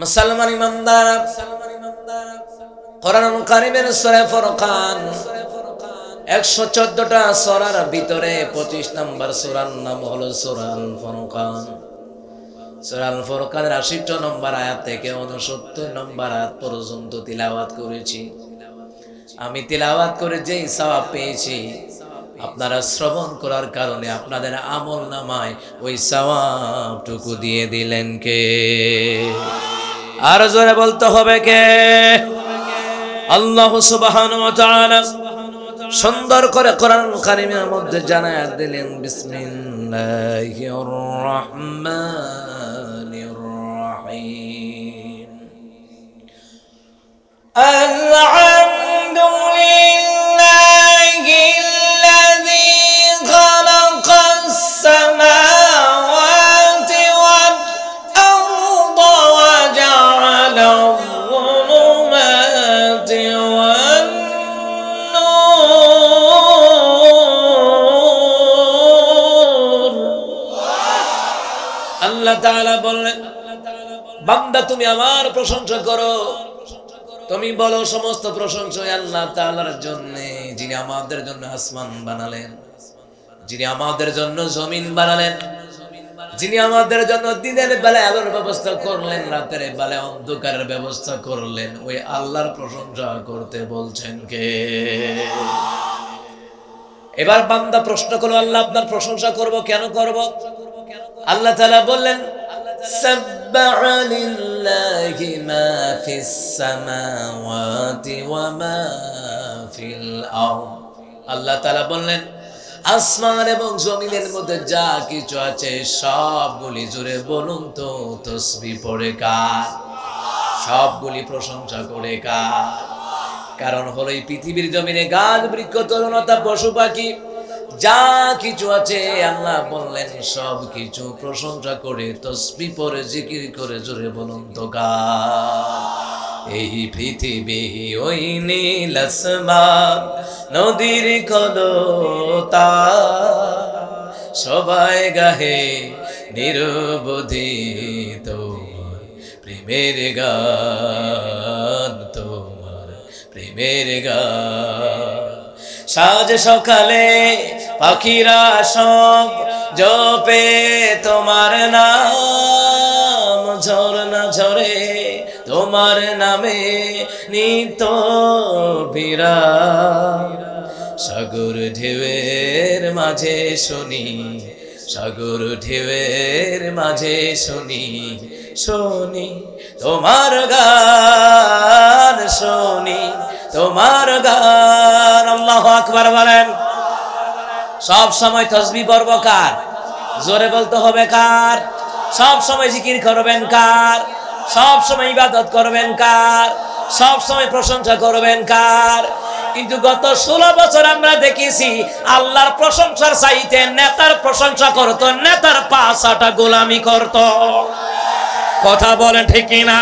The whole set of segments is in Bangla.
মুসলমান ইমানদার, কোরআনুল কারীমের সূরা ফুরকান 114টা সূরার ভিতরে 25 নম্বর সূরার নাম হলো সূরা আল ফুরকান। সূরা আল ফুরকানের 80 নম্বর আয়াত থেকে 69 নম্বর আয়াত পর্যন্ত তিলাওয়াত করেছি। আমি তিলাওয়াত করে যেই সওয়াব পেয়েছি, আপনারা শ্রবণ করার কারণে আপনাদের আমল নামায় ওই সওয়াবটুকু দিয়ে দিলেন কে? আর জোরে বলতে হবে কে? আল্লাহ সুবহানাহু ওয়া তাআলা সুন্দর করে কোরআনুল কারীমের মধ্যে জানায়া দিলেন, বিসমিল্লাহির রহমানির রহিম। আলহামদুলিল্লাহিল্লাযী খালাকাস সামাওয়াতি ওয়াল আরদা ওয়া জাআলা আয-যুলুমাতি ওয়ান নূর। আল্লাহ তাআলা বললেন, বান্দা তুমি আমার প্রশংসা করো। তুমি বলো সমস্ত প্রশংসা আল্লাহ তাআলার জন্য, যিনি আমাদের জন্য আসমান বানালেন, যিনি আমাদের জন্য জমিন বানালেন, যিনি আমাদের জন্য দিনের বেলায় আলোর ব্যবস্থা করলেন, রাতের বেলায় অন্ধকারের ব্যবস্থা করলেন। ওই আল্লাহর প্রশংসা করতে বলছেন কে? এবার বান্দা প্রশ্ন করলো, আল্লাহ আপনার প্রশংসা করব, কেন করব? আল্লাহ তাআলা বললেন, সাব্বাহা লিল্লাহি মা ফিস সামাওয়াতি ওয়া মা ফিল আরদ। আল্লাহ তাআলা বললেন, আসমান এবং জমিনের মধ্যে যা কিছু আছে সবগুলি জুড়ে বলুন তো তাসবিহ পড়ে কার? সবগুলি প্রশংসা করে কার? কারণ হলো এই পৃথিবীর জমিনে গাছ বৃক্ষ তরুণতা পশু পাখি যা কিছু আছে, আল্লাহ বললেন সব কিছু প্রশংসা করে তাসবিহ পড়ে জিকির করে জোরে বলুন তো কার? এই পৃথিবী ওই নীল আসমান নদীর কলতা, সবাই গাহে নিরবধি তোমার প্রেমের গান, তোমার প্রেমের গান। সাজ সকালে পাখিরা সব জপে তোমার নাম, ঝরনা ঝরে তোমার নামে নিত বিরাম। সাগর ঢেউয়ের মাঝে শুনি, সাগর ঢেউয়ের মাঝে শুনি, শুনি তোমার গান, শুনি তোমার গান। আল্লাহু আকবার বলেন। সব সময় তাসবিহ পড়ব কার? জোরে বলতে হবে কার? সব সময় জিকির করবেন কার? সব সময় ইবাদত করবেন কার? সব সময় প্রশংসা করবেন কার? কিন্তু গত 16 বছর আমরা দেখেছি আল্লাহর প্রশংসার চাইতে নেতার প্রশংসা করত, নেতার পাছাটা গোলামি করত। কথা বলেন ঠিক না?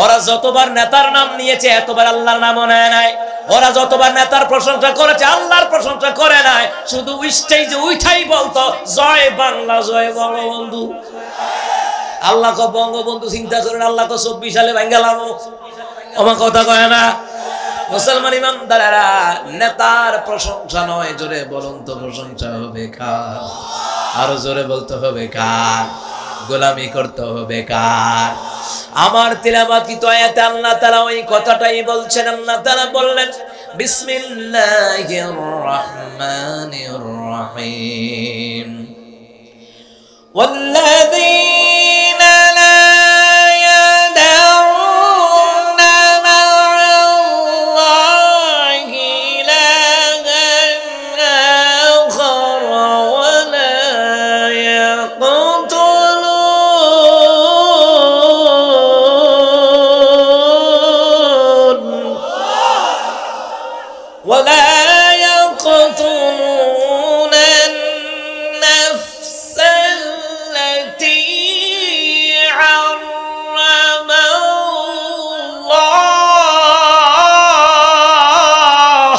ওরা যতবার নেতার নাম নিয়েছে এতবার আল্লাহর নামও নেয় নাই। ওরা যতবার নেতার প্রশংসা করেছে আল্লাহর প্রশংসা করে নাই। শুধু স্টেজে উঠাই বলতো জয় বাংলা, জয় বঙ্গবন্ধু। আল্লাহ কো বঙ্গবন্ধু চিন্তা করেন, আল্লাহ তো 24 সালে ভাঙ্গালাম। আমার কথা কয় না? মুসলমান ইমানদারেরা, নেতার প্রশংসা নয়, জোরে বলুন তো প্রশংসা হবে কার? আরো জোরে বলতে হবে কার? গোলামি করতে হবে কার? আমার তিলাওয়াতকৃত আয়াতে আল্লাহ তাআলা ওই কথাটাই বলছেন। আল্লাহ তাআলা বললেন, বিসমিল্লাহির রহমানির রহিম। ওয়াল্লাযীনা লা ইয়াদউনা মা'আল্লাহি ইলাহান আখার ওয়া লা ولا يقتلون النفس التي حرم الله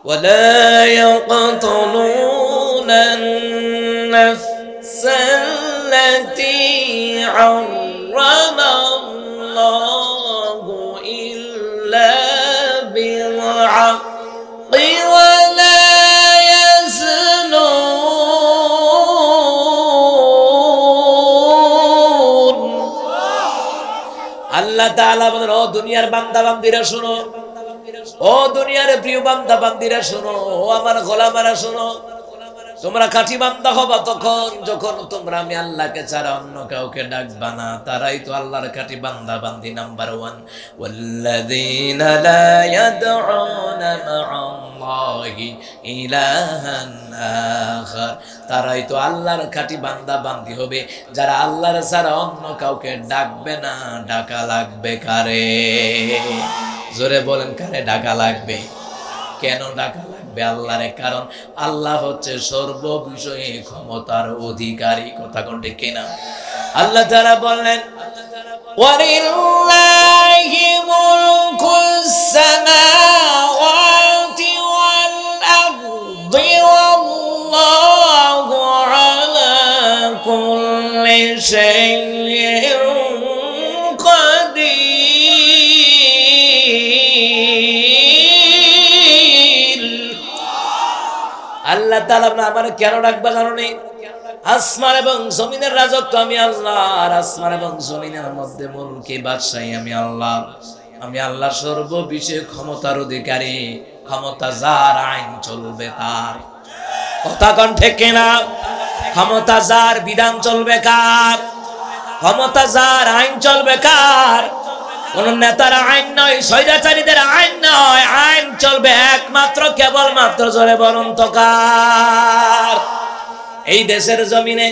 ولا يقتلون النفس التي হারামাল্লাহু ইল্লা বিল হাক্কি ওয়া লা ইয়াজনুন। আল্লাহ তাআলা বলেন, ও দুনিয়ার বান্দা বান্দীরা শোনো, ও দুনিয়ার প্রিয় বান্দা বান্দীরা শোনো, ও আমার গোলামেরা শোনো, তোমরা খাঁটি বান্দা হবা তখন যখন তোমরা আমি আল্লাহকে ছাড়া অন্য কাউকে ডাকবা না। তারাই তো আল্লাহর খাঁটি বান্দা বান্দি। নাম্বার 1, ওয়াল্লাযীনা লা ইয়াদউনা মা'আল্লাহি ইলাহান আখার। তারাই তো আল্লাহর খাঁটি বান্দা বান্দি হবে যারা আল্লাহর ছাড়া অন্য কাউকে ডাকবে না। ডাকা লাগবে কারে? জোরে বলেন, কারে ডাকা লাগবে? কেন ডাকা লাগবে আল্লাহরে? কারণ আল্লাহ হচ্ছে সর্ববিষয়ে ক্ষমতার অধিকারী। কথা কোন ঠিক কিনা? আল্লাহ তাআলা বললেন, ওয়ালিল্লাহি মুলকুস সামাওয়াতি ওয়াল আরদি ওয়াল্লাহু আলা কুল্লি শাইইন কাদির। আল্লাহ তাআলা আমার কেন ডাকবা জানোনি? আসমান এবং জমিনের রাজত্ব আমি আল্লাহ, আর আসমান এবং জমিনের মধ্যে মুলকি বাদশাহী আমি আল্লাহ। আমি আল্লাহ সর্ববিষয়ে ক্ষমতার অধিকারী। ক্ষমতা যার, আইন চলবে তার। কথা কোন ঠিক কিনা? ক্ষমতা যার, বিধান চলবে কার? ক্ষমতা যার, আইন চলবে কার? কোন নেতার আইন নয়, স্বৈরাচারীদের আইন নয়। আইন চলবে একমাত্র কেবলমাত্র, জোরে বলুন তো কার? এই দেশের জমিনে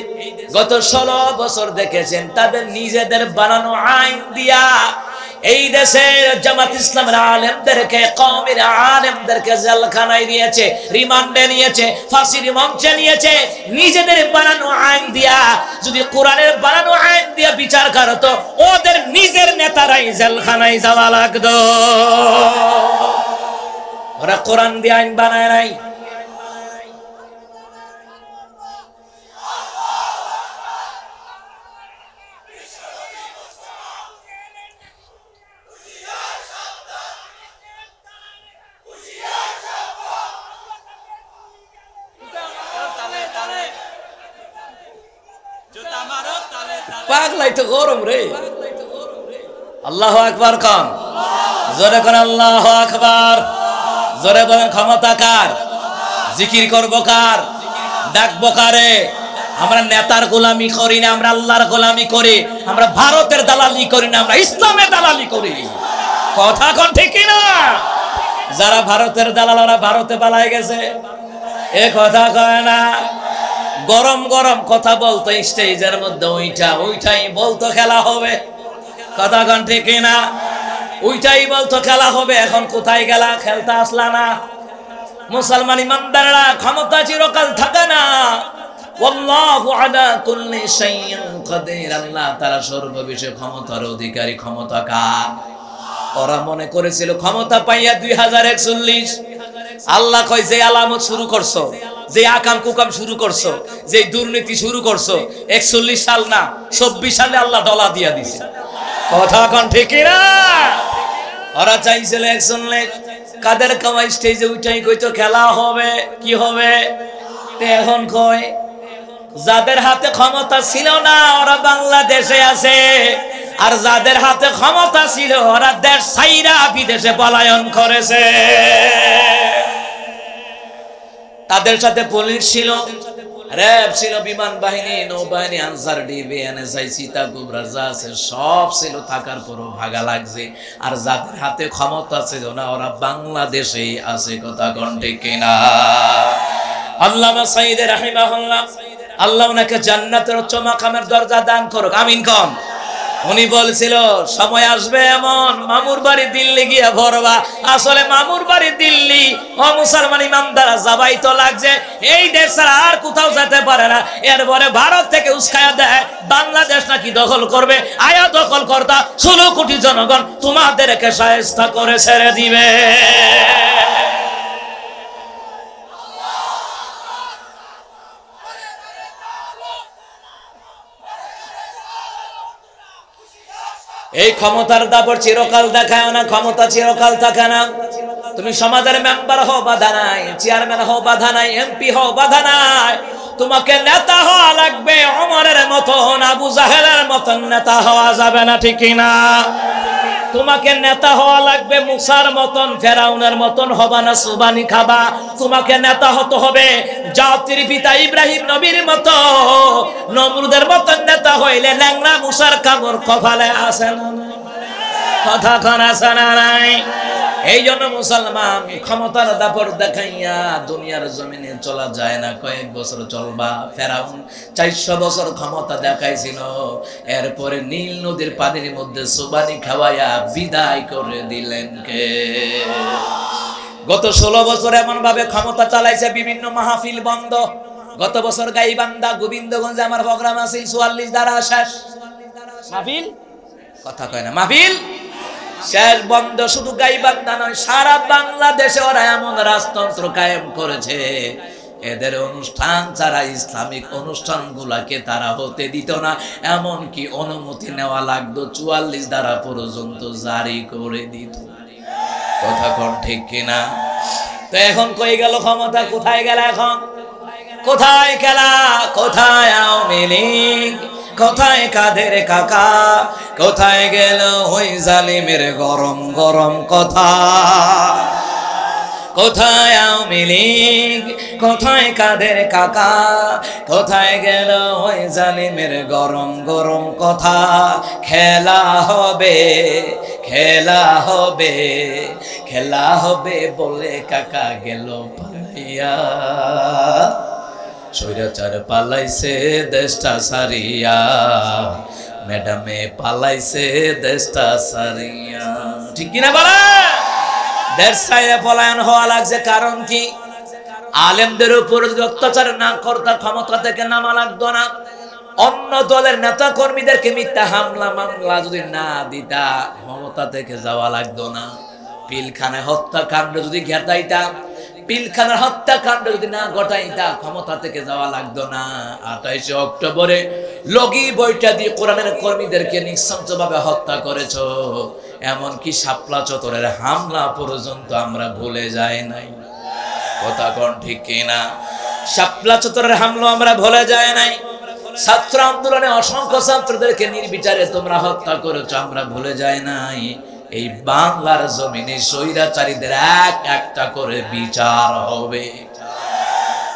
গত 16 বছর দেখেছেন তাদের নিজেদের বানানো আইন দিয়া এই দেশের জামাত ইসলামের আলেমদেরকে, কওমের আলেমদেরকে জেলখানায় নিয়েছে, রিমান্ডে নিয়েছে, ফাঁসির মঞ্চে নিয়েছে। নিজেদের বানানো আইন দিয়া যদি কোরআনের বানানো আইন দিয়া বিচার করতো, ওদের নিজের নেতারাই জেলখানায় যাওয়া লাগতো। ওরা কোরআন দিয়ে আইন বানায় নাই। পাগলাই তো গরম রে। আল্লাহু আকবার খান, জোরে কোন আল্লাহু আকবার। জোরে বলেন, ক্ষমতা কার? জিকির করব কার? ডাকবো কারে? আমরা নেতার গোলামি করি না, আমরা আল্লাহর গোলামি করি। আমরা ভারতের দালালি করি না, আমরা ইসলামের দালালি করি। কথা কোন ঠিক না? যারা ভারতের দালাল ওরা ভারতে পালায় গেছে, এ কথা কয় না। গরম গরম কথা বলতো স্টেজের মধ্যে, ওইটাই বলতো খেলা হবে। কথা কোন ঠিক না? ওইটাই বলতো খেলা হবে। এখন কোথায় গেলা? খেলতে আসলা না। মুসলমান ইমানদাররা, ক্ষমতা চিরকাল থাকে না। আল্লাহু আলা কুল্লি শাইইন কাদির। আল্লাহ তাআলা সর্ববিষয়ে ক্ষমতার অধিকারী। ক্ষমতা কার? ওরা মনে করেছিল ক্ষমতা পাইয়া 2041 আল্লাহ কয়, যে আলামত শুরু করছো, যে আকাম কুকাম শুরু করছো, যে দুর্নীতি শুরু করছো, 41 সাল না 24 সালে আল্লাহ ডলা দিয়া দিছে। কথা কোন ঠিক না? ওরা চাইছিল 41 কাদের কামাই স্টেজে উঠাই কইতো খেলা হবে। কি হবে? এখন কয় যাদের হাতে ক্ষমতা ছিল না ওরা বাংলাদেশে আছে, আর যাদের হাতে ক্ষমতা ছিল ওরা দেশ ছাইরা বিদেশে পলায়ন করেছে। তাদের সাথে পুলিশ ছিল, র‍্যাব ছিল, বিমান বাহিনী, নৌবাহিনী, আনসার, ডিবি, এনএসআই, সীতা কুবরা যা আছে সব ছিল। থাকার পরও ভাগা লাগছে। আর যাদের হাতে ক্ষমতা ছিল না ওরা বাংলাদেশেই আছে। কথা কোন ঠিক কিনা? আল্লামা সাইয়্যিদ রাহিমাহুল্লাহ, আল্লাহ ওনাকে জান্নাতের উচ্চ মাকামের দরজা দান করুক, আমিন কম। উনি বলছিল সময় আসবে এমন মামুর বাড়ি দিল্লি গিয়া ভরবা। আসলে মামুর বাড়ি দিল্লি ও মুসলমান ইমানদারা যাবাই তো লাগছে। এই দেশ ছাড়া আর কোথাও যেতে পারে না। এরপরে ভারত থেকে উস্কায়া দেয় বাংলাদেশ নাকি দখল করবে। আয়া দখল কর্তা 16 কোটি জনগণ তোমাদেরকে শায়েস্তা করে ছেড়ে দিবে। এই ক্ষমতার দাপট চিরকাল দেখায় না, ক্ষমতা চিরকাল থাকে না। তুমি সমাজের মেম্বার হও বাধা নাই, চেয়ারম্যান হও বাধা নাই, এমপি হও বাধা নাই, তোমাকে নেতা হওয়া লাগবে। ওমরের মতন, আবু জাহেলের মতন নেতা হওয়া যাবে না, ঠিক না? তোমাকে নেতা হওয়া লাগবে মুসার মতন, ফেরাউনের মতন হবা না, সুবানি খাবা। তোমাকে নেতা হতে হবে জাতির পিতা ইব্রাহিম নবীর মতো, নমরুদের মতন নেতা হইলে ল্যাংড়া মুসার কামড় কপালে আসে না, কথা কোন আসে না নাই? এই জন্য মুসলমান ক্ষমতার দাপট দেখাইয়া দুনিয়ার জমিনে চলা যায় না। কয়েক বছর চলবা। ফেরাউন 400 বছর ক্ষমতা দেখাইছিল, এরপরে নীল নদীর পানির মধ্যে সুবানি খাওয়াইয়া বিদায় করে দিলেন কে? গত 16 বছর এমন ভাবে ক্ষমতা চালাইছে, বিভিন্ন মাহফিল বন্ধ। গত বছর গাইবান্ধা গোবিন্দগঞ্জে আমার প্রোগ্রাম আছিল, 44 দ্বারা শেষ মাহফিল, কথা কয় না, মাহফিল শেষ বন্ধ। শুধু গাইবান্ধা নয়, সারা বাংলাদেশে ওরা এমন রাজতন্ত্র কায়েম করেছে, এদের অনুষ্ঠান ছাড়া ইসলামিক অনুষ্ঠানগুলাকে তারা হতে দিত না, এমনকি অনুমতি নেওয়া লাগতো 44 ধারা পর্যন্ত জারি করে দিত, কথা কোন ঠিক কিনা? তো এখন কই গেল ক্ষমতা? কোথায় গেল এখন? কোথায় গেলা? কোথায় আওয়ামী লীগ? কোথায় কাদের কাকা? কোথায় গেল ওই জালিমের গরম গরম কথা? কোথায় আওয়ামী লীগ? কোথায় কাদের কাকা? কোথায় গেল ওই জালিমের গরম গরম কথা? খেলা হবে, খেলা হবে, খেলা হবে বলে কাকা গেল পালাইয়া। স্বৈরাচার পালাইছে দেশটা সারিয়া, ম্যাডামে পালাইছে দেশটা সারিয়া, ঠিক কিনা বলা? দেশ ছাইরে পলায়ন হওয়া লাগছে, কারণ কি? আলেমদের উপর যদি অত্যাচার না করতা ক্ষমতা থেকে নামা লাগতো না। অন্য দলের নেতা কর্মীদেরকে মিথ্যা হামলা মামলা যদি না দিতা ক্ষমতা থেকে যাওয়া লাগতো না। পিলখানায় হত্যাকাণ্ড যদি ঘটাইতা, পিলখানার হত্যাকাণ্ড যদি না ঘটাইতা ক্ষমতা থেকে যাওয়া লাগতো না। 28 অক্টোবরে লগি বইটা দিয়ে কোরআনের কর্মীদেরকে নৃশংসভাবে হত্যা করেছো, এমনকি শাপলা চত্বরের হামলা পর্যন্ত আমরা ভুলে যাই নাই, কথা কোন ঠিক কিনা? শাপলা চত্বরের হামলা আমরা ভুলে যাই নাই। ছাত্র আন্দোলনে অসংখ্য ছাত্রদেরকে নির্বিচারে তোমরা হত্যা করেছো, আমরা ভুলে যাই নাই। এই বাংলার জমিনে স্বৈরাচারীদের এক একটা করে বিচার হবে।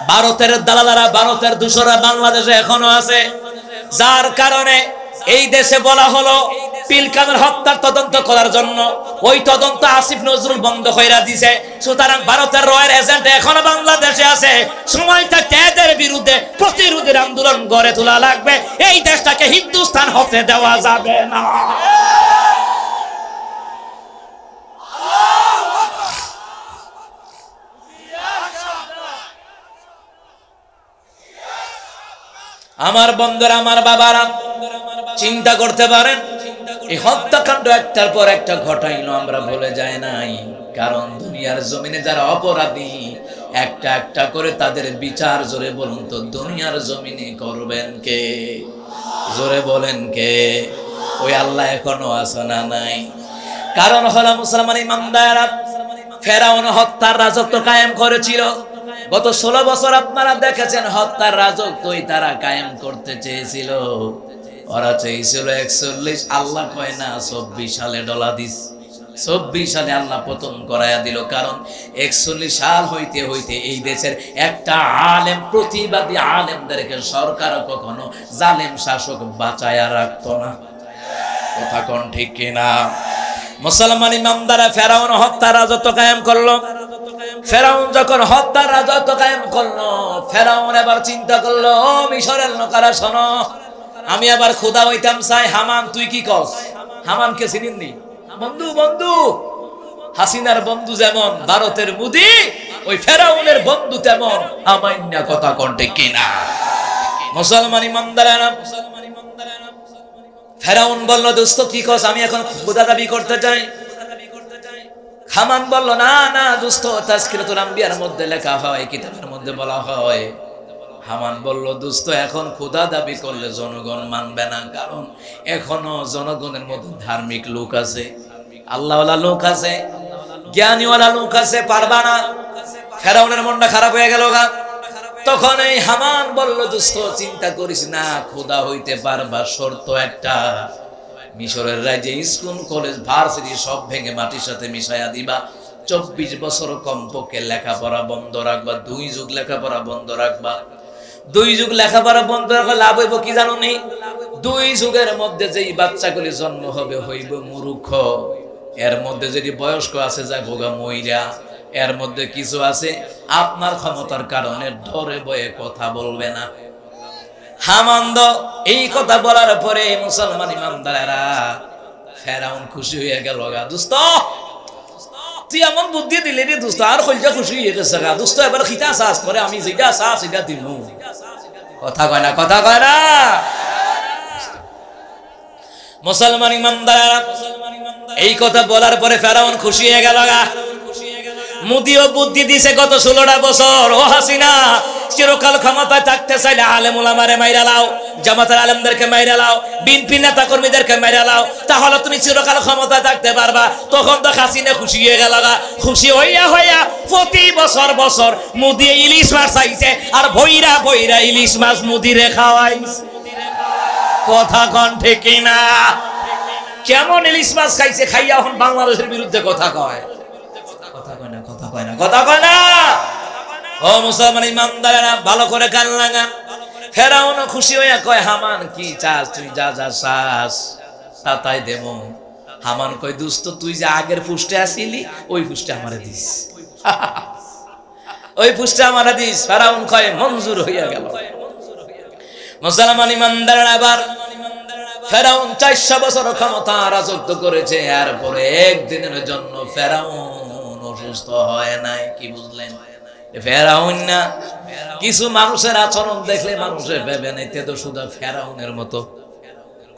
ভারতের দালালারা, ভারতের দূষরা বাংলাদেশে এখনো আছে, যার কারণে এই দেশে বলা হলো পিলখানার হত্যার তদন্ত করার জন্য। ওই তদন্ত আসিফ নজরুল বন্ধ কইরা দিছে। সুতরাং ভারতের রয়ের এজেন্ট এখনো বাংলাদেশে আছে। সময়টা এদের বিরুদ্ধে প্রতিরোধের আন্দোলন গড়ে তোলা লাগবে। এই দেশটাকে হিন্দুস্তান হতে দেওয়া যাবে না। আমার বন্ধুরা, আমার বাবারা, চিন্তা করতে পারেন এই হত্যাকাণ্ড একটার পর একটা ঘটাইলো, আমরা ভুলে যাই নাই। কারণ দুনিয়ার জমিনে যারা অপরাধী একটা একটা করে তাদের বিচার, জোরে বলুন তো, দুনিয়ার জমিনে করবেন কে? জোরে বলেন কে? ওই আল্লাহ এখনো আছে না নাই? কারণ হলো মুসলমান ইমানদাররা ফেরাউন হত্যার রাজত্ব কায়েম করেছিল। গত 16 বছর আপনারা দেখেছেন হত্যার রাজত্বই তারা কায়েম করতে চেয়েছিল। ওরা চেয়েছিল 41, আল্লাহ কয় না 24 সালে ডলা দিস। 24 সালে আল্লাহ পতন করাইয়া দিল। কারণ 41 সাল হইতে হইতে এই দেশের একটা আলেম, প্রতিবাদী আলেমদেরকে সরকার কখনো জালেম শাসক বাঁচায়া রাখতো না, কথা কোন ঠিক কিনা? মুসলমান ইমামদারা ফেরাউন হত্যার রাজত্ব কায়েম করলো। ফেরাউন যখন হত্যার রাজত্ব কায়েম করলো, ফেরাউন এবার চিন্তা করলো, ও মিশরের লোকেরা শোনো, আমি আবার খোদা হইতাম চাই। হামান তুই কি কস? হামানকে চিনেননি? বন্ধু, বন্ধু হাসিনার বন্ধু যেমন ভারতের মোদি, ওই ফেরাউনের বন্ধু তেমন আমান্য, কথা কণ্ঠে কিনা? মুসলমান ইমানদারেরা, ফেরাউন বলল, দোস্ত কি কস? আমি এখন খোদা দাবি করতে চাই। হামান বলল, না না দোস্ত, তাজকিরাতুল আম্বিয়ার মধ্যে লেখা হয়, কিতাবের মধ্যে বলা হয় হামান বলল, দোস্ত এখন খোদা দাবি করলে জনগণ মানবে না, কারণ এখনো জনগণের মধ্যে ধার্মিক লোক আছে, আল্লাহওয়ালা লোক আছে, জ্ঞানীওয়ালা লোক আছে, পারবা না। ফেরাউনের মনটা খারাপ হয়ে গেল গা। তখন এই হামান বলল, দোস্ত চিন্তা করিস না, খোদা হইতে পারবা, শর্ত একটা, মিশরের রাজ্যে স্কুল কলেজ ভার্সিটি সব ভেঙে মাটির সাথে মিশাইয়া দিবা, 24 বছর কমপক্ষে লেখাপড়া বন্ধ রাখবা, 2 যুগ লেখাপড়া বন্ধ রাখবা। 2 যুগ লেখাপড়া বন্ধ রাখলে লাভ হইব কি জানো নি? 2 যুগের মধ্যে যেই বাচ্চাগুলি জন্ম হবে হইব মূর্খ, এর মধ্যে যদি বয়স্ক আছে যায় ভোগা মইরা, এর মধ্যে কিছু আছে আপনার ক্ষমতার কারণে ডরে ভয়ে কথা বলবে না। হামান্দ এই কথা বলার পরে মুসলমান ইমানদারেরা, ফেরাউন খুশি হয়ে গেল গা। দোস্ত তুই এমন বুদ্ধি দিলি রে দোস্ত, আর কইজা খুশি হয়ে গেছে গা। দোস্ত এবার খিতা চাষ করে, আমি যেটা চাষ সেটা দিমু। কথা কয় না, কথা কয় না। মুসলমান ইমানদারেরা এই কথা বলার পরে ফেরাউন খুশি হয়ে গেল গা। মুদিও বুদ্ধি দিছে গত 16টা বছর। ও হাসিনা, চিরকাল ক্ষমতায় থাকতে চাইলে আলেম ওলামারে মাইরা লাও, জামাতের আলেমদেরকে মাইরা লাও, বিএনপি নেতা কর্মীদেরকে মাইরা লাও, তাহলে তুমি চিরকাল ক্ষমতায় থাকতে পারবা। তখন তো হাসিনা খুশি হয়ে গেল গা। খুশি হইয়া হইয়া প্রতি বছর বছর মুদি ইলিশ মাছ চাইছে, আর ভৈরা ভৈরা ইলিশ মাছ মুদিরে খাওয়াইছে। কথা কন ঠিক না? কেমন ইলিশ মাছ খাইছে, খাইয়া এখন বাংলাদেশের বিরুদ্ধে কথা কয়। কথা কয় না, কথা কয় না, কথা কয় না। ও মুসলমান ইমানদারেরা ভালো করে কান লাগান। ফেরাউন খুশি হইয়া কয়, হামান কি চাস, তুই যা যা চাস তা তাই দেব। হামান কয়, দোস্ত তুই যে আগের পুষ্টে আসিলি ওই পুষ্টে আমারে দিস, ওই পুষ্টে আমারে দিস। ফেরাউন কয় মঞ্জুর হইয়া গেল। মুসলমান ইমানদারেরা আবার ফেরাউন 400 বছর ক্ষমতা রাজত্ব করেছে, এরপরে একদিনের জন্য ফেরাউন অসুস্থ হয় নাই। কি বুঝলেন? ফেরাউন না, কিছু মানুষের আচরণ দেখলে মানুষের ভেবে নিতে তো শুধু ফেরাউনের মতো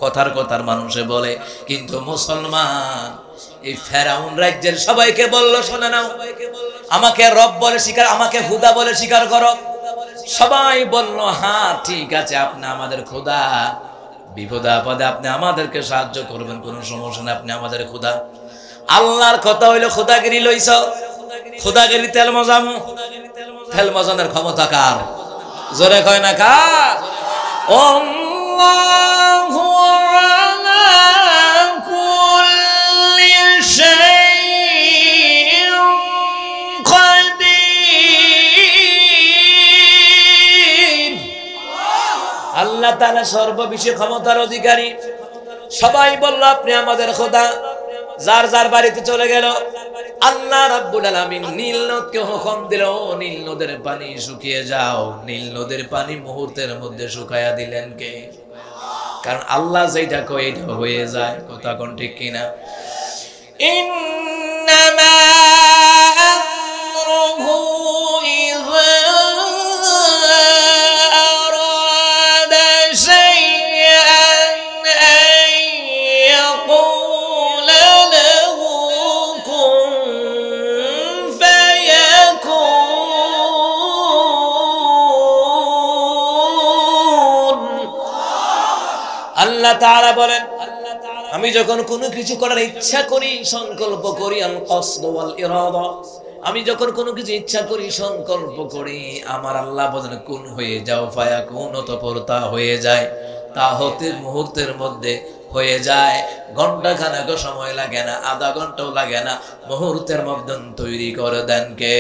কথার কথার মানুষে বলে, কিন্তু মুসলমান এই ফেরাউন রাজ্যের সবাইকে বললো, শোনে নাও, আমাকে রব বলে স্বীকার, আমাকে খুদা বলে স্বীকার করো। সবাই বলল, হ্যাঁ ঠিক আছে, আপনি আমাদের খোদা, বিপদে আপদে আপনি আমাদেরকে সাহায্য করবেন, কোনো সমস্যা নেই, আপনি আমাদের খোদা। আল্লাহর কথা হইলো খোদাগিরি লইছ, খোদাগিরি তেল মজামু, তেল মজানোর ক্ষমতা কার? জোরে কয় না কার? আল্লাহু আলা কুল্লি শাইইন কাদির। আল্লাহ তাআলা সর্ববিষয়ে ক্ষমতার অধিকারী। সবাই বলল, আপনি আমাদের খোদা। যার যার বাড়িতে চলে গেল। আল্লাহ রাব্বুল আলামিন নীল নদকে হুকুম দিল, নীল নদের পানি শুকিয়ে যাও। নীল নদের পানি মুহূর্তের মধ্যে শুকায়া দিলেন কে? কারণ আল্লাহ যেটা কয় এটা হয়ে যায়। কথা কোন ঠিক কিনা? ইন্নামা আমরুহু ইযা আরাদা শাইআন আন ইয়াকুলা লাহু কুন ফায়াকুন। আল্লাহ তাআলা বলেন, আমি যখন কোনো কিছু করার ইচ্ছা করি, সংকল্প করি, আল কসদ ওয়াল ইরাদা, আমি যখন কোনো কিছু ইচ্ছা করি, সংকল্প করি, আমার আল্লাহ বলেন কুন হয়ে যাও, ফায়াকুন, অতঃপর তা হয়ে যায়। তা হতে মুহূর্তের মধ্যে হয়ে যায়। ঘন্টা খানেক সময় লাগে না, আধা ঘন্টাও লাগে না, মুহূর্তের মধ্যে তৈরি করে দেন কে?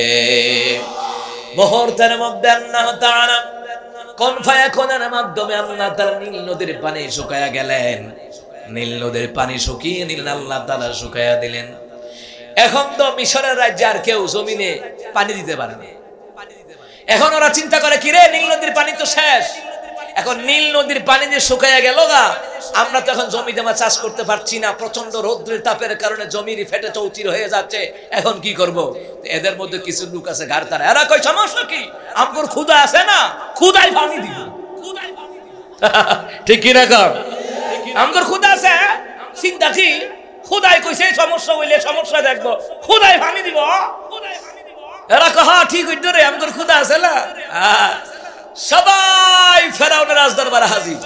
মুহূর্তের মধ্যে আল্লাহ তাআলা কোন ফায়াকুনের মাধ্যমে আল্লাহ তাআলা নীল নদীর পানি শুকায়া গেলেন। নীল নদীর পানি শুকিয়ে নিলেন, আল্লাহ তাআলা শুকায়া দিলেন। এখন তো মিশরের রাজ্যে আর কেউ জমিনে পানি দিতে পারে না। এখন ওরা চিন্তা করে, কিরে নীল নদীর পানি তো শেষ, এখন নীল নদীর পানি যে শুকায়া গেল গা, আমরা তো এখন জমিতে চাষ করতে পারছি না, প্রচন্ড রৌদ্রের তাপের কারণে জমির ফেটে চৌচির হয়ে যাচ্ছে, এখন কি করব? এদের মধ্যে কিছু লোক আছে গাড়তারা, এরা কই সমস্যা কি, আমগর ক্ষুধা আছে না, ক্ষুধাই পানি দিব। ঠিক কি না কর? আমগর ক্ষুধা আছে, চিন্তা কি, খুদাই কইছে সমস্যা হইলে সমস্যা দেখবো, খুদাই পানি দিব। এরা কহ ঠিক হইতো রে, আমগর ক্ষুধা আছে না। সবাই ফেরাউনের রাজদরবারে হাজির।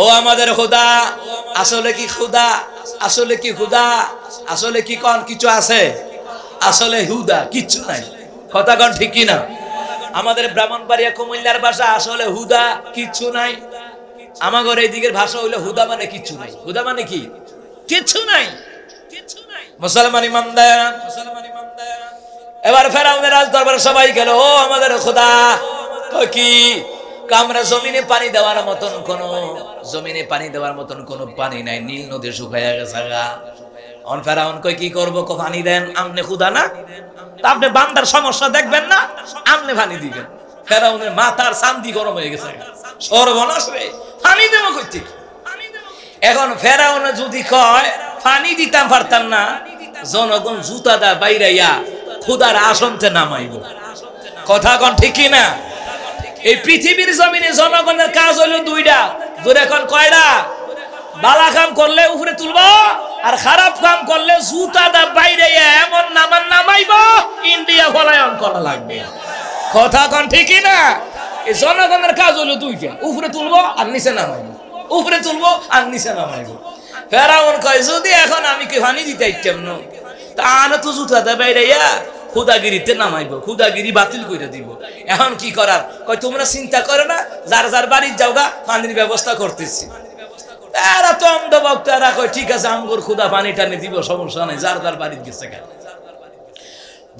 ও আমাদের খোদা, আসলে কি খোদা? আসলে কি খোদা? আসলে কি কোন কিছু আছে? আসলে হুদা কিচ্ছু নাই। কথা কোন ঠিক কি না? আমাদের ব্রাহ্মণবাড়িয়া কুমিল্লার ভাষা আসলে হুদা কিচ্ছু নাই। আমাদের এই দিকের ভাষা হইলো হুদা মানে কিচ্ছু নাই। হুদা মানে কি? কিচ্ছু নাই। মুসলমান ইমানদার, এবার ফেরাউনের রাজদরবারে সবাই গেল। ও আমাদের খোদা, কি আমরা জমিনে পানি দেওয়ার মতন কোন পানি নাই, নীল নদী শুকাইয়া গেছে গা। অন ফেরাউন কই কি করব, পানি দেন, আমনে খোদা না, তা আপনি বান্দার সমস্যা দেখবেন না, আমনে পানি দিবেন। ফেরাউনের মাথার চান্দি গরম হয়ে গেছে, সর্বনাশ রে, পানি দেব কই থেকে? এখন ফেরাউন যদি কয় পানি দিতাম পারতাম না, জনগণ জুতা দা বাইরাইয়া খোদার আসনতে নামাইব। কথা কোন ঠিক কি না? এই পৃথিবীর জমিনে জনগণের কাজ হলো দুইটা, জোরে কোন কয়টা? ভালো কাম করলে উপরে তুলবো, আর খারাপ কাম করলে জুতা দা বাইরাইয়া এমন নামাইব ইন্ডিয়া পলায়ন করা লাগবে। কথা কোন ঠিক কি না? এই জনগণের কাজ হলো দুইটা, উপরে তুলবো আর নিচে নামাইব, উপরে তুলবো আর নিচে নামাইব। ফেরাউন কয় যদি এখন আমি কি পানি দিতে কেমন, তা তো জুতা দা বাইরাইয়া খুদাগিরিতে নামাইব, খুদাগিরি বাতিল করে দিব। এখন কি করার? কয় তোমরা চিন্তা করো না, যার যার বাড়ির যাওগা, পানির ব্যবস্থা করতেছি। তারা তো অন্ধ বক্তারা কয় ঠিক আছে, আমগর খুদা পানি টানি দিব, সমস্যা নাই, যার যার বাড়ির গেছে।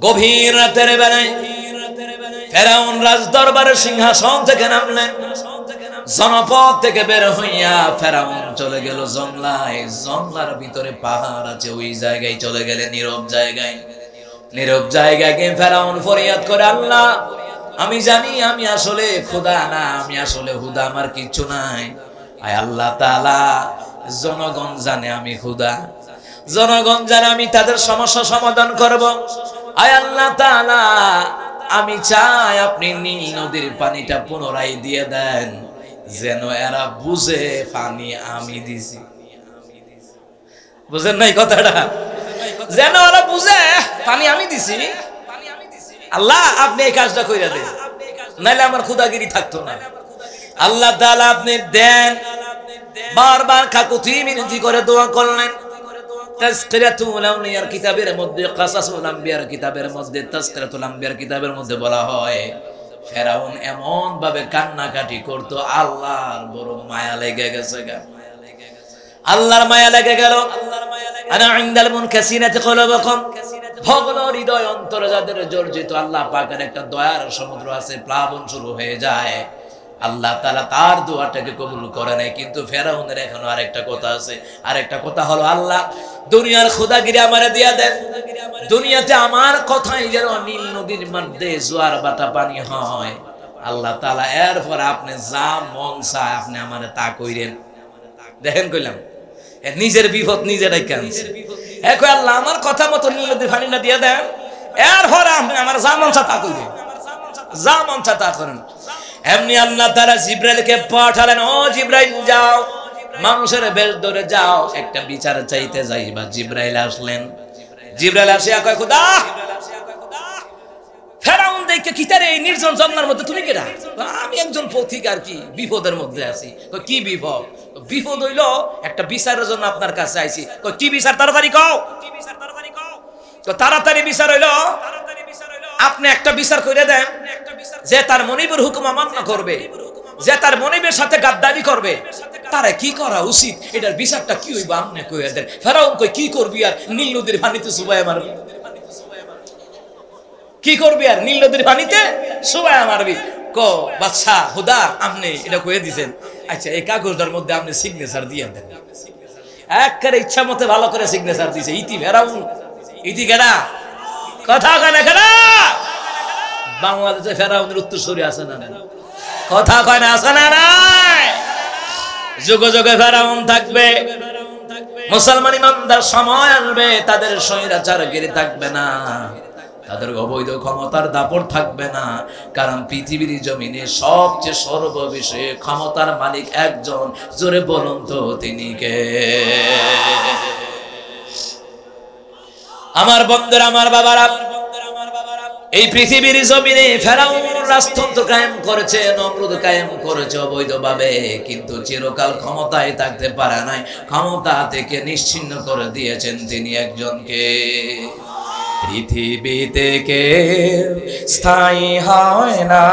গভীর রাতের বেলায় ফেরাউন রাজ দরবারের সিংহাসন থেকে নামলেন, জনপদ থেকে বের হইয়া ফেরাউন চলে গেল জংলায়। জংলার ভিতরে পাহাড় আছে, ওই জায়গায় চলে গেলে নীরব জায়গায় গিয়ে ফেরাউন ফরিয়াদ করে, আল্লাহ আমি জানি আমি আসলে খোদা না, আমি আসলে হুদা, আমার কিচ্ছু নাই। আয় আল্লাহ তাআলা, জনগণ জানে আমি খোদা, জনগণ জানে আমি তাদের সমস্যা সমাধান করব। আয় আল্লাহ তাআলা, আমি চাই আপনি নীল নদীর পানিটা পুনরায় দিয়ে দেন, যেন এরা বুঝে পানি আমি দিছি। বুঝেন নাই কথাটা? যেন ওরা বুঝে পানি আমি দিছি। আল্লাহ আপনি এই কাজটা কইরা দেন, নাইলে আমার খুদাগিরি থাকতো না। আল্লাহ তাআলা আপনি দেন। বারবার কাকুতি মিনতি করে দোয়া করলেন। তাযকিরাতুল আউলিয়ার কিতাবের মধ্যে, কাসাসুল আম্বিয়ার কিতাবের মধ্যে, তাযকিরাতুল আম্বিয়ার কিতাবের মধ্যে বলা হয় ফেরাউন এমন ভাবে কান্নাকাটি করতো, আল্লাহর বড় মায়া লেগে গেছে গা। আল্লাহর মায়া লেগে গেল। আনা ইনদাল মুনকাসিরাতি কুলুবুকুম, ভগ্ন হৃদয় অন্তর যাদের জর্জিত, আল্লাহ পাকের একটা দয়ার সমুদ্র আছে, প্লাবন শুরু হয়ে যায়। আল্লাহ তাআলা তার দোয়াটাকে কবুল করে নাই। কিন্তু ফেরাউনের এখনো আরেকটা কথা আছে, আরেকটা কথা হলো, আল্লাহ দুনিয়ার খোদাগিরি আমারে দিয়া দেন, দুনিয়াতে আমার কথাই যেন নীল নদীর মধ্যে জোয়ার বাটা পানি হয়। আল্লাহ তাআলা এরপর আপনি যা মন চায় আপনি আমারে তা কইরেন। দেখেন কইলাম, নিজের বিপদ নিজে ডাইকা আনছে। এখন আল্লাহ আমার কথা মতো নীল নদীর পানি না দিয়া দেন, এরপর আপনি আমার যা মন চায় তা কইরেন, যা মন চায় তা করেন। এমনি আল্লাহ তাআলা জিবরাইলকে পাঠালেন, ও জিবরাইল যাও, মানুষের বেশ ধরে যাও, একটা বিচার চাইতে যাইবা। জিবরাইল আসলেন। জিবরাইল আসিয়া কয়, খোদা ফেরাউন দেখে কিতারে এই নির্জন জঙ্গলের মধ্যে তুমি কেডা? আমি একজন পথিক আর কি, বিপদের মধ্যে আছি। কয় কি বিপদ? বিপদ হইলো একটা বিচারের জন্য আপনার কাছে আইছি। কয় কি বিচার? তাড়াতাড়ি কও। তো তাড়াতাড়ি বিচার হইলো আপনি একটা বিচার কইরা দেন, যে তার মনিবের হুকুম অমান্য করবে, যে তার মনিবের সাথে গাদ্দারি করবে, তারে কি করা উচিত, এটার বিচারটা কি হইব আপনি কইরা দেন। ফেরাউন কই কি করবি আর নীল নদীর পানিতে চুবাইয়া মারবি? কি করবি আর নীল নদীর পানিতে চুবাইয়া মারবি? কো বাদশা হুদা আপনি এটা কইয়া দিবেন, আচ্ছা এই কাগজটার মধ্যে আপনি সিগনেচার দিয়ে দেন। একবারে ইচ্ছা মতে ভালো করে সিগনেচার দিয়েছে। ইতি ফেরাউন, ইতি কেডা? কথা কয় না কেডা? বাংলাদেশে ফেরাউনের উত্তরসূরি আছে না? কথা কয় না আছে না? নাই, যুগে যুগে ফেরাউন থাকবে। মুসলমান ইমানদার সময় আসবে, তাদের স্বৈরাচারগিরি থাকবে না, তাদের অবৈধ ক্ষমতার দাপট থাকবে না। কারণ পৃথিবীর জমিনে সবচেয়ে সর্ববিষয়ে ক্ষমতার মালিক একজন, জোরে বলুন তো তিনি কে? আমার বন্ধুরা, আমার বাবারা, এই পৃথিবীর জমিনে ফেরাউন রাজতন্ত্র কায়েম করেছে, নমরুদ কায়েম করেছে অবৈধভাবে, কিন্তু চিরকাল ক্ষমতায় থাকতে পারে নাই। ক্ষমতা থেকে নিশ্চিহ্ন করে দিয়েছেন তিনি একজনকে। পৃথিবীতে কেউ স্থায়ী হয় না,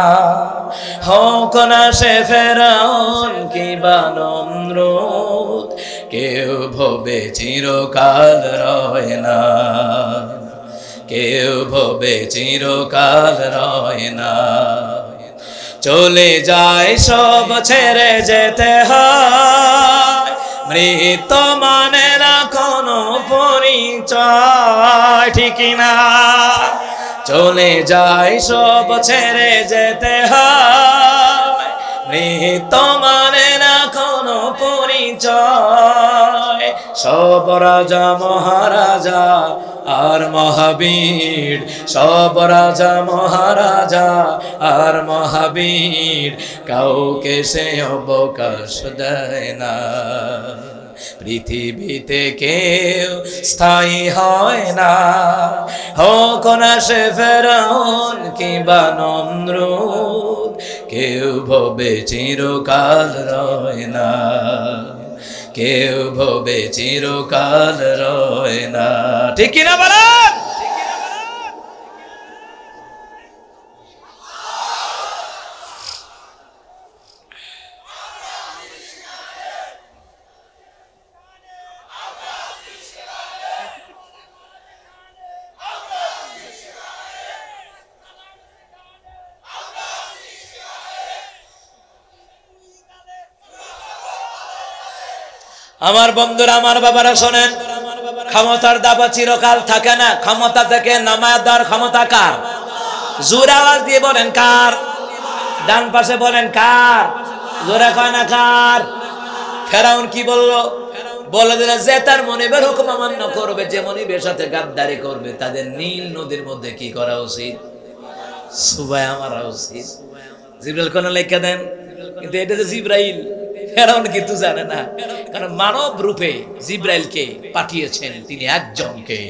হোক না সে ফেরাউন কিংবা নমরুদ, কেউ ভবে চিরকাল রয় না, কেউ ভবে চিরকাল রয় না। চলে যায় সব ছেড়ে যেতে হয়, মৃত্যু মানে না কোনো পরিচয়, ঠিক না? চলে যায় সব ছেড়ে যেতে হয়, মৃত্যু মানে না কোনো পরিচয়। সব রাজা মহারাজা আর মহাবীর, সব রাজা মহারাজা আর মহাবীর, কাউকে সে অবকাশ দেয় না। পৃথিবীতে কেউ স্থায়ী হয় না, হোক না সে ফেরাউন কিংবা নমরুদ, কেউ ভবে চিরকাল রয় না, কেউ ভবে চিরকাল রয় না, ঠিক কিনা বলেন? আমার বন্ধুরা, আমার বাবারা শোনেন, ক্ষমতার দাবা চিরকাল থাকে না। ক্ষমতা থেকে নামায় দেওয়ার ক্ষমতা কার? জোরে আওয়াজ দিয়ে বলেন কার? ডান পাশে বলেন কার? জোরে কয় না কার? ফেরাউন কি বললো? বলে দিল যে তার মনিবের হুকুম অমান্য করবে, যে মনিবের সাথে গাদ্দারি করবে, তাদের নীল নদীর মধ্যে কি করা উচিত? সুবায়া মারা উচিত। জিবরাইল কোন লেখা দেন, কিন্তু এটা যে জিবরাইল, ফেরাউন কিন্তু জানে না, কারণ মানব রূপে জিবরাইলকে পাঠিয়েছেন তিনি একজনকে।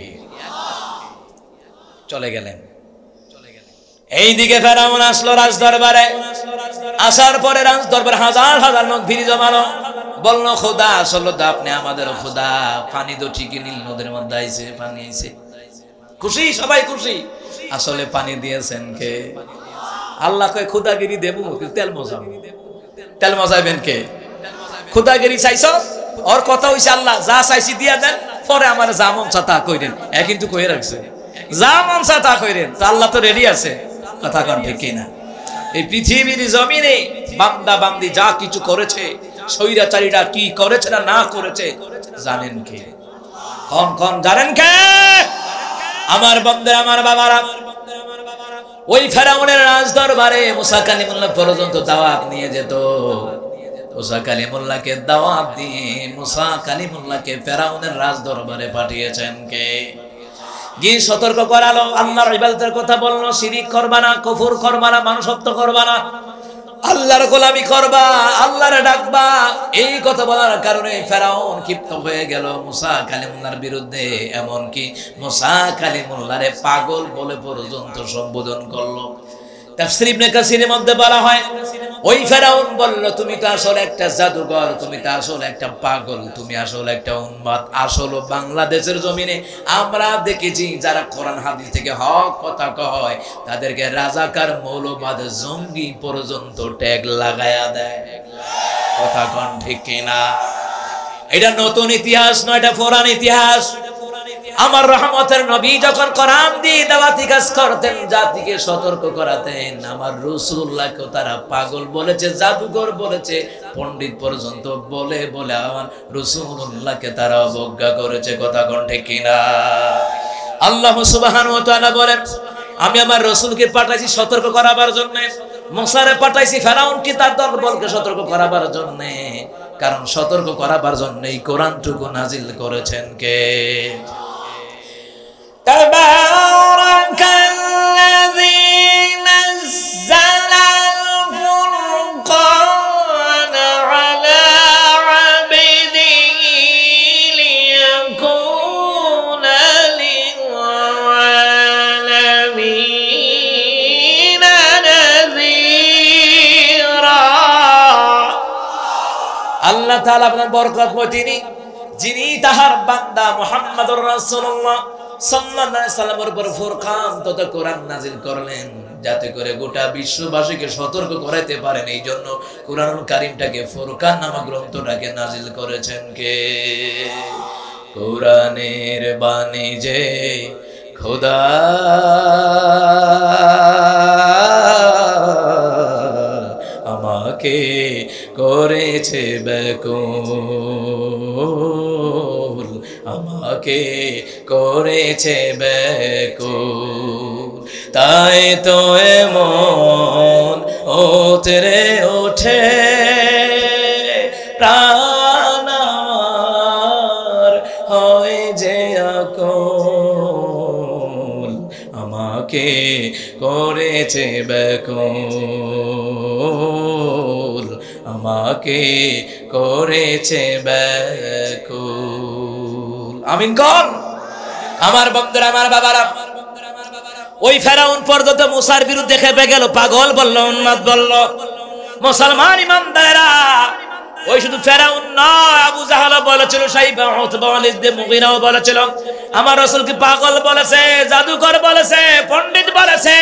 চলে গেলেন। এইদিকে ফেরাউন আসলো রাজদরবারে। আসার পরে রাজদরবারে হাজার হাজার লোক ভিড় জমালো। বলল খোদা, আসলে তো আপনি আমাদের খোদা, পানি তো ঠিকই নীল নদীর মধ্যে আইছে, পানি আইছে। খুশি, সবাই খুশি। আসলে পানি দিয়েছেন কে? আল্লাহ কয় খুদাগিরি দেবো, তেল মজাবো। তেল মজাইবেন কে? খুদাগিরি চাইছ? ওর কথা হইছে আল্লাহ যা চাইছি দিয়া দেন, পরে আমার যা মন চা তা কইরেন। কিন্তু কয়ে রাখছে যা মন চা তা কইরেন, তো আল্লাহ তো রেডি আছে। কথা কন ঠিক কিনা? এই পৃথিবীর জমিনে বান্দা বান্দি যা কিছু করেছে, স্বৈরাচারীরা কি করেছে না না করেছে, জানেন কে? কোন কোন জানেন কে? আমার বন্ধুরা, আমার বাবারা, ওই ফেরাউনের রাজদরবারে মুসা কালিমুল্লাহ পর্যন্ত দাওয়াত নিয়ে যেত। মুসা কালিমুল্লাহকে দাওয়াত দিয়ে মুসা কালিমুল্লাহকে ফেরাউনের রাজদরবারে পাঠিয়েছেন কে? গিয়ে সতর্ক করালো, আল্লাহর ইবাদতের কথা বললো, শিরিক করবা না, কুফর করবা না, মানুষত্ব করবা না, আল্লাহর গোলামি করবা, আল্লাহরে ডাকবা। এই কথা বলার কারণে ফেরাউন ক্ষিপ্ত হয়ে গেল মুসা কালিমুল্লাহর বিরুদ্ধে, এমনকি মুসা কালিমুল্লাহরে পাগল বলে পর্যন্ত সম্বোধন করলো। তাফসীর ইবনে কাসিরের মধ্যে বলা হয়, ওই ফেরাউন বলল, তুমি তো আসলে একটা জাদুঘর, তুমি তো আসলে একটা পাগল, তুমি আসলে একটা উন্মাদ। আসলে বাংলাদেশের জমিনে আমরা দেখেছি যারা কোরআন হাদিস থেকে হক কথা কয়, তাদেরকে রাজাকার, মৌলবাদ, জঙ্গি পর্যন্ত ট্যাগ লাগায়া দেয়। কথা কোন ঠিক কিনা? এটা নতুন ইতিহাস নয়, এটা পুরান ইতিহাস। আমার রহমতের নবী যখন কোরআন দিয়ে দাওয়াতি কাজ করতেন, জাতিকে সতর্ক করাতেন, আমার রাসূলুল্লাহকে তারা পাগল বলেছে, জাদুঘর বলেছে, পণ্ডিত পর্যন্ত বলে বলে আমার রাসূলুল্লাহকে তারা অবজ্ঞা করেছে। কথা কোন ঠিক কিনা? আল্লাহ সুবহানাহু ওয়া তাআলা বলেন, আমি আমার রাসূলকে পাঠাইছি সতর্ক করাবার জন্য, মুসারে পাঠাইছি ফেরাউনকে তার দলবলকে সতর্ক করাবার জন্য। কারণ সতর্ক করাবার জন্য এই কোরআনটুকু নাজিল করেছেন কে? تبارك الذي نزل الفرقان على عبده ليكون للعالمين তাআলা বরকতময় তিনি, যিনি তাহার বান্দা মুহাম্মদুর রাসূলুল্লাহ সাল্লাল্লাহু আলাইহি সাল্লামের উপর ফুরকান তথা কোরআন নাযিল করলেন, যাতে করে গোটা বিশ্ববাসীকে সতর্ক করাইতে পারেন। এই জন্য কোরআনুল কারীমটাকে ফুরকান নামক গ্রন্থটাকে নাযিল করেছেন কে? কোরআনের বাণী যে খোদা আমাকে করেছে ব্যাকুল, আমাকে করেছে ব্যাকুল, তাই তো এমন ওতরে ওঠে প্রাণ আমার হয় যে আকুল, আমাকে করেছে ব্যাকুল, আমাকে করেছে ব্যাকুল। আমিন কোন? আমার বন্ধুরা, আমার বাবারা, ওই ফেরাউন পর্যন্ত মুসার বিরুদ্ধে খেপে গেল, পাগল বলল, উন্মাদ বলল। মুসলমান ইমানদারেরা, ওই শুধু ফেরাউন নয়, আবু জাহাল বলেছিল, সাইবা উতবা ওয়ালিদ মুগীরাও বলেছিল, আমার রাসূলকে পাগল বলেছে, জাদুকর বলেছে, পণ্ডিত বলেছে।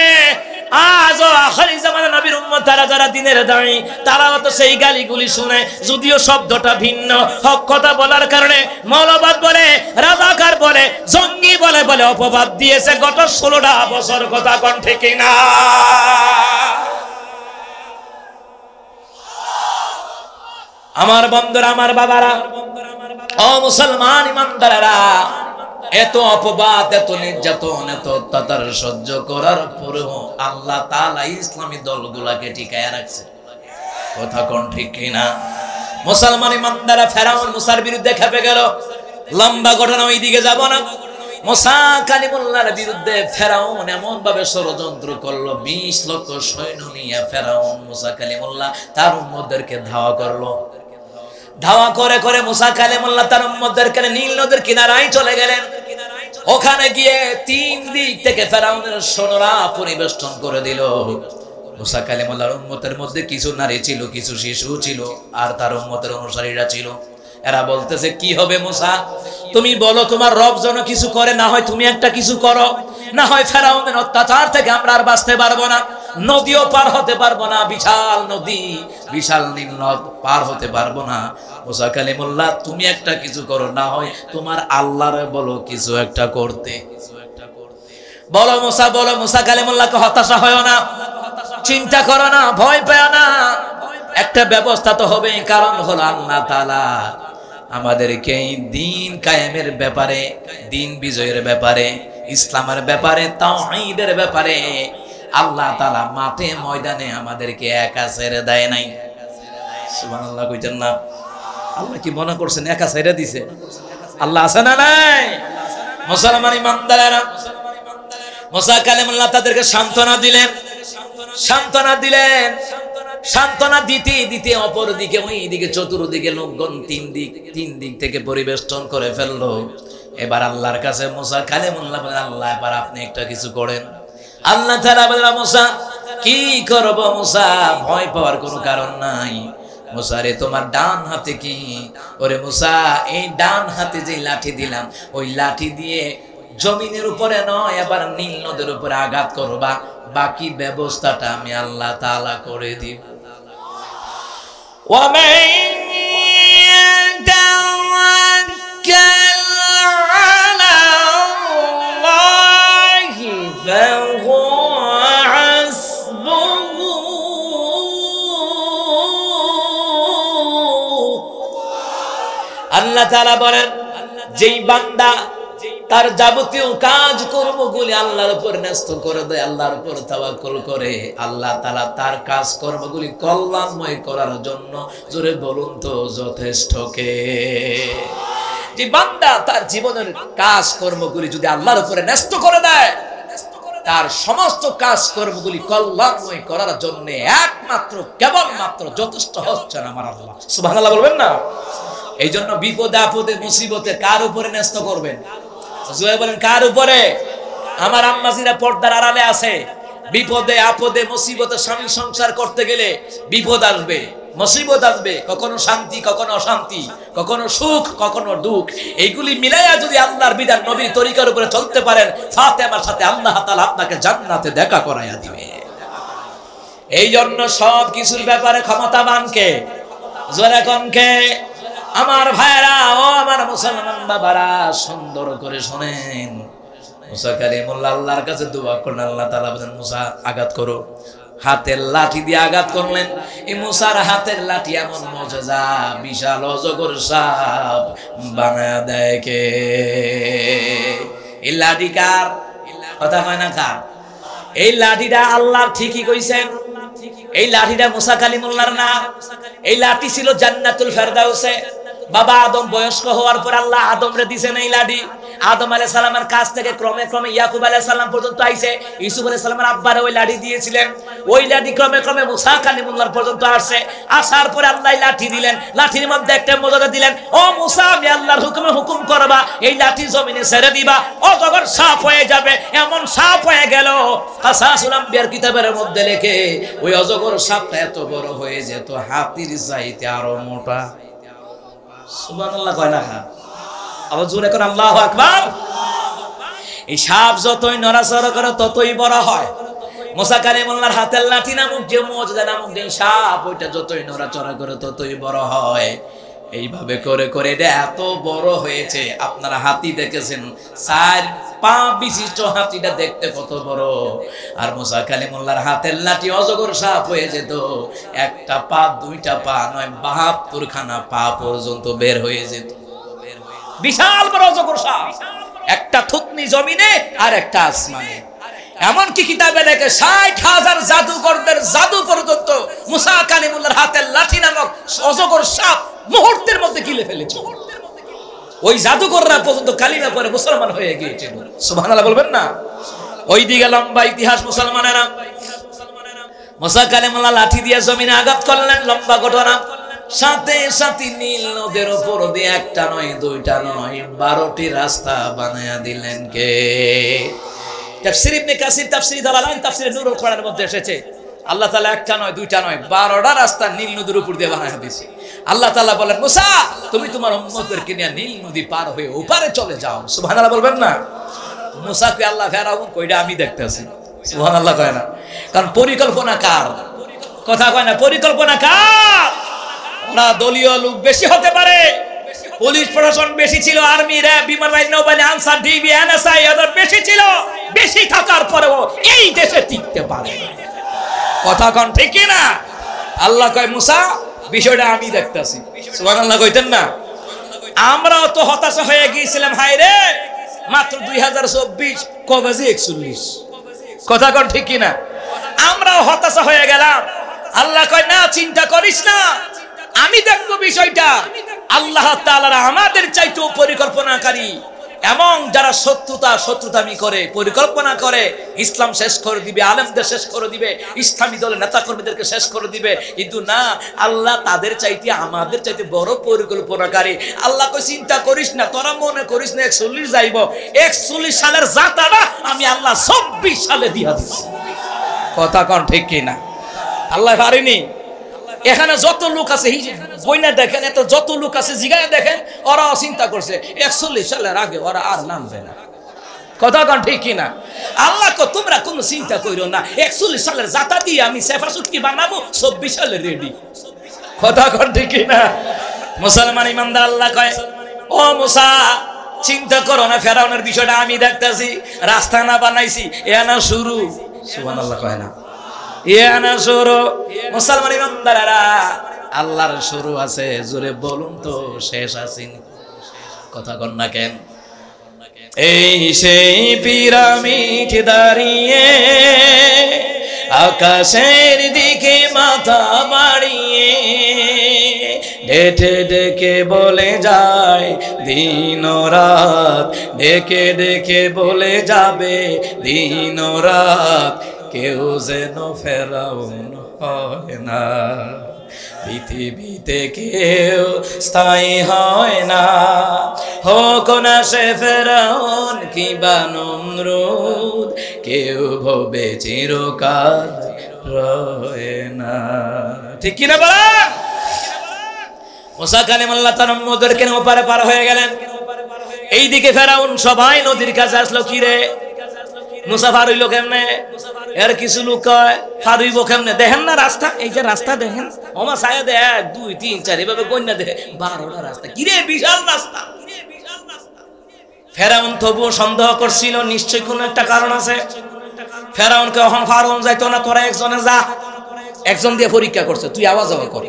আজও আখিরি জামানা নবীর উম্মতরা যারা দিনের দাঁড়ি, তারাও তো সেই গালিগুলি শুনে, যদিও শব্দটা ভিন্ন। হক কথা বলার কারণে মৌলবাদ বলে, রাজাকার বলে, জঙ্গি বলে বলে অপবাদ দিয়েছে গত 16টা বছর। কথা কোন ঠিক না? আমার বন্ধুরা, আমার বাবারা, ও মুসলমান ইমানদারেরা, এত অপবাদ, এত নির্যাতন, এত অত্যাচার সহ্য করার পরেও আল্লাহ তাআলা ইসলামী দলগুলাকে টিকায় রাখছে। কথা কোন ঠিক কিনা? মুসলমান ইমানদাররা, ফেরাউন মুসার বিরুদ্ধে খেপে গেল। লম্বা ঘটনা, ওই দিকে যাব না। মুসা কালিমুল্লাহর বিরুদ্ধে ফেরাউন এমন ভাবে ষড়যন্ত্র করলো, 20 লক্ষ সৈন্য নিয়ে ফেরাউন মুসা কালিমুল্লাহ তার উম্মতদেরকে ধাওয়া করলো। ধাওয়া করে করে মুসা কালিমুল্লাহ তার উম্মতদেরকে নীল নদের কিনারায় চলে গেলেন। ওখানে গিয়ে 3 দিক থেকে ফেরাউনের সৈন্যরা পরিবেষ্টন করে দিল। মুসা কালিমুল্লাহর উম্মতের মধ্যে কিছু নারী ছিল, কিছু শিশু ছিল, আর তার উম্মতের অনুসারীরা ছিল। এরা বলতেছে, কি হবে মুসা, তুমি বলো তোমার রব যেন কিছু করে, না হয় তুমি একটা কিছু করো, না হয় ফেরাউনের অত্যাচার থেকে আমরা আর বাঁচতে পারবো না, নদীও পার হতে পারবো না, বিশাল নদী, বিশাল নীল নদ পার হতে পারবো না। মুসা কালিমুল্লাহ তুমি একটা কিছু করো, না হয় তোমার আল্লাহরে বলো কিছু একটা করতে। বলো মুসা, বলো। মুসা কালিমুল্লাহকে হতাশা হয় না, চিন্তা করো না, ভয় পেও না, একটা ব্যবস্থা তো হবে। কারণ হলো আল্লাহ তাআলা আমাদেরকে দিন কায়েমের ব্যাপারে, দিন বিজয়ের ব্যাপারে, ইসলামের ব্যাপারে, তাওহীদের ব্যাপারে আল্লাহ তাআলা মাঠে ময়দানে আমাদেরকে একা ছেড়ে দেয় নাই। সুবহানাল্লাহ কইতেন না? আল্লাহ কি মনে করছেন একা ছেড়ে দিছে? আল্লাহ আছে না নাই? মুসলমান ইমানদারেরা, মুসা কালিমুল্লাহ তাদেরকে সান্ত্বনা দিলেন, সান্ত্বনা দিলেন। সান্ত্বনা দিতে দিতে অপর দিকে, ওই দিকে চতুর্দিকে লোকগণ তিন দিক থেকে পরিবেষ্টন করে ফেললো। এবার আল্লাহর কাছে মুসা কালিমুল্লাহ বলেন, আল্লাহ এবার আপনি একটা কিছু করেন। আল্লাহ তাআলা বলেন, মুসা কি করব? মুসা ভয় পাওয়ার কোনো কারণ নাই। মুসা রে, তোমার ডান হাতে কি? ওরে মুসা, এই ডান হাতে যে লাঠি দিলাম, ওই লাঠি দিয়ে জমিনের উপরে নয়, এবার নীল নদের উপরে আঘাত করবা, বাকি ব্যবস্থাটা আমি আল্লাহ তাআলা করে দিব। ومن يتوكل على الله فهو حسبه আল্লাহ তাআলা বলেন, যেই বান্দা তার যাবতীয় কাজ কর্মগুলি আল্লাহর উপর ন্যস্ত করে দেয়, আল্লাহর উপর তাওয়াক্কুল করে, আল্লাহ তাআলা তার কাজ কর্মগুলি কল্যাণময় করার জন্য, জোরে বলুন তো, যথেষ্ট কে? যে বান্দা তার জীবনের কাজ কর্মগুলি যদি আল্লাহর উপরে ন্যস্ত করে দেয়, তার সমস্ত কাজ কর্মগুলি কল্যাণময় করার জন্য একমাত্র কেবলমাত্র যথেষ্ট হচ্ছেন আমার আল্লাহ। সুবহানাল্লাহ বলবেন না? এই জন্য বিপদে আপদে মুসিবতে কার উপরে ন্যস্ত করবেন? জোরে বলেন, কার উপরে? আমার আম্মাজিরা পর্দার আড়ালে আছে, বিপদে আপদে মুসিবতে স্বামী সংসার করতে গেলে বিপদ আসবে, মুসিবত আসবে, কখনো শান্তি, কখনো অশান্তি, কখনো সুখ, কখনো দুঃখ। এইগুলি মিলাইয়া যদি আল্লাহর বিধান নবীর তরিকার উপরে চলতে পারেন, ফাতেমার সাথে আল্লাহ তাআলা আপনাকে জান্নাতে দেখা করাইয়া দিবে। এই জন্য সব কিছুর ব্যাপারে ক্ষমতাবান কে? জোরে কোন কে? আমার ভাইরা, ও আমার মুসলমান বাবারা, সুন্দর করে শুনেন। মুসা কালিমুল্লাহ আল্লাহর কাছে দোয়া করলেন, আল্লাহ তাআলা বলেন মুসা আঘাত করো। হাতের লাঠি দিয়ে আঘাত করলেন। এই মুসার হাতের লাঠি এমন মুজিজা, বিশাল অজগর সাপ বানায়া দেয় কে? এই লাঠি কার? কথা হয় না কার? এই লাঠিটা আল্লাহর, ঠিকই কইছেন। এই লাঠিটা মুসা কালিমুল্লাহর না, এই লাঠি ছিল জান্নাতুল ফেরদাউসে। বাবা আদম বয়স্ক হওয়ার পর আল্লাহ আদমরে দিয়েছেন এই লাঠি। আদম আলাইহিস সালামের কাছ থেকে ক্রমে ক্রমে ইয়াকুব আলাইহিস সালাম পর্যন্ত আইছে। ইউসুফ আলাইহিস সালামের আব্বারে ওই লাঠি দিয়েছিলেন। ওই লাঠি ক্রমে ক্রমে মুসা কালিমুল্লাহর পর্যন্ত আসছে। আসার পরে আল্লাহ লাঠি দিলেন। লাঠির মধ্যে একটা মর্যাদা দিলেন, ও মুসা, আমি আল্লাহর হুকুমে হুকুম করবা, এই লাঠি জমিনে ছেড়ে দিবা, অজগর সাপ হয়ে যাবে। এমন সাপ হয়ে গেল, কাসাসুল আম্বিয়ার কিতাবের মধ্যে লেখে ওই অজগর সাপটা এত বড় হয়ে যেত হাতির চাইতে আরো মোটা। সুবহানাল্লাহ কয় না? আবার জোরে করে আল্লাহু আকবার। এই সাপ যতই নড়াচড়া করে ততই বড় হয়। মুসা কালিমুল্লাহর হাতের লাঠি নামক যে মুজিজা নামক যে সাপ, ওইটা যতই নড়াচড়া করে ততই বড় হয়। এইভাবে করে করে এটা এত বড় হয়েছে। আপনারা হাতি দেখেছেন, 4 পা বিশিষ্ট হাতিটা দেখতে কত বড়। আর মুসা কালিমুল্লাহর হাতের লাঠি অজগর সাপ হয়ে যেত। একটা পা, 2টা পা নয়, 72 খানা পা পর্যন্ত বের হয়ে যেত। বিশাল বড় অজগর সাপ, একটা থুতনি জমিনে আর একটা আসমানে। এমনকি কিতাবে লেখে 60,000 জাদুকরদের জাদু পর্যন্ত মুসা কালিমুল্লাহর হাতের লাঠি নামক অজগর সাপ মুহূর্তের মধ্যে গিলে ফেলেছে। ওই জাদুকররা পর্যন্ত কালিমা পড়ে মুসলমান হয়ে গিয়েছিল। সুবহানাল্লাহ বলবেন না? ওই দিকে লম্বা ইতিহাস মুসলমানেরা। মুসা কালিমুল্লাহ লাঠি দিয়ে জমিনে আঘাত করলেন, লম্বা ঘটনা। সাথে সাথে নীল নদের উপর দিয়ে একটা নয়, 2টা নয়, 12টি রাস্তা বানায়া দিলেন কে? তাফসীর ইবনে কাসির, তাফসীর দালালাইন, তাফসীর নূরুল কোরআনের মধ্যে এসেছে, আল্লাহ তাআলা একটা নয়, 2টা নয়, 12টা রাস্তা নীল নদীর উপর দিয়ে বানায়া দিয়েছে। আল্লাহ তাআলা বলেন, মুসা, তুমি তোমার উম্মতদেরকে নিয়ে নীল নদী পার হয়ে ওপারে চলে যাও। সুবহানাল্লাহ বলবেন না? মুসাকে আল্লাহ ফেরাউন কইরা আমি দেখতেছি। সুবহানাল্লাহ কয় না? কারণ পরিকল্পনা কার? কথা কয় না? পরিকল্পনা কার? ওরা দলীয় লোক বেশি হতে পারে, পুলিশ প্রশাসন বেশি ছিল, আর্মি, র্যাব, বিমান বাহিনী, নৌবাহিনী, আনসার, ডিবি, এনএসআই এদের বেশি ছিল। বেশি থাকার পরেও এই দেশে টিকতে পারে না। কথা কোন ঠিক কি না? আল্লাহ কয়, মুসা, বিষয়টা আমি দেখতেছি। সুবহানাল্লাহ কইতেন না? আমরাও তো হতাশা হয়ে গিয়েছিলাম। হায় রে, মাত্র 2024, কবে যে 41। কথা কোন ঠিক কি না? আমরাও হতাশা হয়ে গেলাম। আল্লাহ কয়, না, চিন্তা করিস না, আমি দেখবো বিষয়টা। আল্লাহ তাআলা আমাদের চাইতেও পরিকল্পনাকারী। এবং যারা শত্রুতামি করে, পরিকল্পনা করে, ইসলাম শেষ করে দিবে, আলেমদের শেষ করে দিবে, ইসলামী দলের নেতা কর্মীদেরকে শেষ করে দিবে, কিন্তু না, আল্লাহ তাদের চাইতে, আমাদের চাইতে বড় পরিকল্পনাকারী। আল্লাহ কই, চিন্তা করিস না, তোরা মনে করিস না 41 যাইব। 41 সালের জাতাটা আমি আল্লাহ 24 সালে দিয়া দিচ্ছি। কথা কোন ঠিক কি না? আল্লাহ পারেনি? এখানে যত লোক আছে বইনা দেখেন, এত যত লোক আছে জিগায় দেখেন, ওরাও চিন্তা করছে 41 সালের আগে ওরা আর নামবে না। কথা কোন ঠিক কি না? আল্লাহ কো, তোমরা কোনো চিন্তা কইরো না, 41 সালের জাতা দিয়ে আমি সেফা সুটকি বানাবো, 24 সালে রেডি। কথা কোন ঠিক কি না? মুসলমান ইমানদার, আল্লাহ কয়, ও মুসা, চিন্তা করো না, ফেরাউনের বিষয়টা আমি দেখতেছি। রাস্তা না বানাইছি, এ না শুরু। সুবহানাল্লাহ কয় না? মুসলমান ইমানদারেরা, আল্লাহর শুরু আছে, জোরে বলুন তো শেষ আছে? কথা কন না কেন? এই সেই পিরামিড দাঁড়িয়ে আকাশের দিকে মাথা বাড়িয়ে ডেকে ডেকে বলে যায় দিন রাত, ডেকে ডেকে বলে যাবে দিন রাত, কেউ যেন ফেরাউন হয় না, পৃথিবীতে কেউ স্থায়ী হয় না, হোক না সে ফেরাউন কিংবা নমরুদ, কেউ ভবে চিরকাল রয় না। ঠিক কিনা বলা? মুসা কালিমুল্লাহ তাআলা নদীর ওপারে পার হয়ে গেলেন। এইদিকে ফেরাউন সবাই নদীর কাছে আসলো। কি রে মুসা পার হইলো কেমনে? এর কিছু লোক কয় পার হইব কেমনে? দেখেন না রাস্তা, এই যে রাস্তা দেখেন, ওমা ছায়া দে 1 2 3 4 এভাবে গন্যা দেখে 12টা রাস্তা। কি রে বিশাল রাস্তা। ফেরাউন তবুও সন্দেহ করছিল নিশ্চয় কোনো একটা কারণ আছে। ফেরাউনকে এখন ফারুন যাইতো না, তোরা একজনে যা, একজন দিয়ে পরীক্ষা করছে, তুই আওয়াজ কর।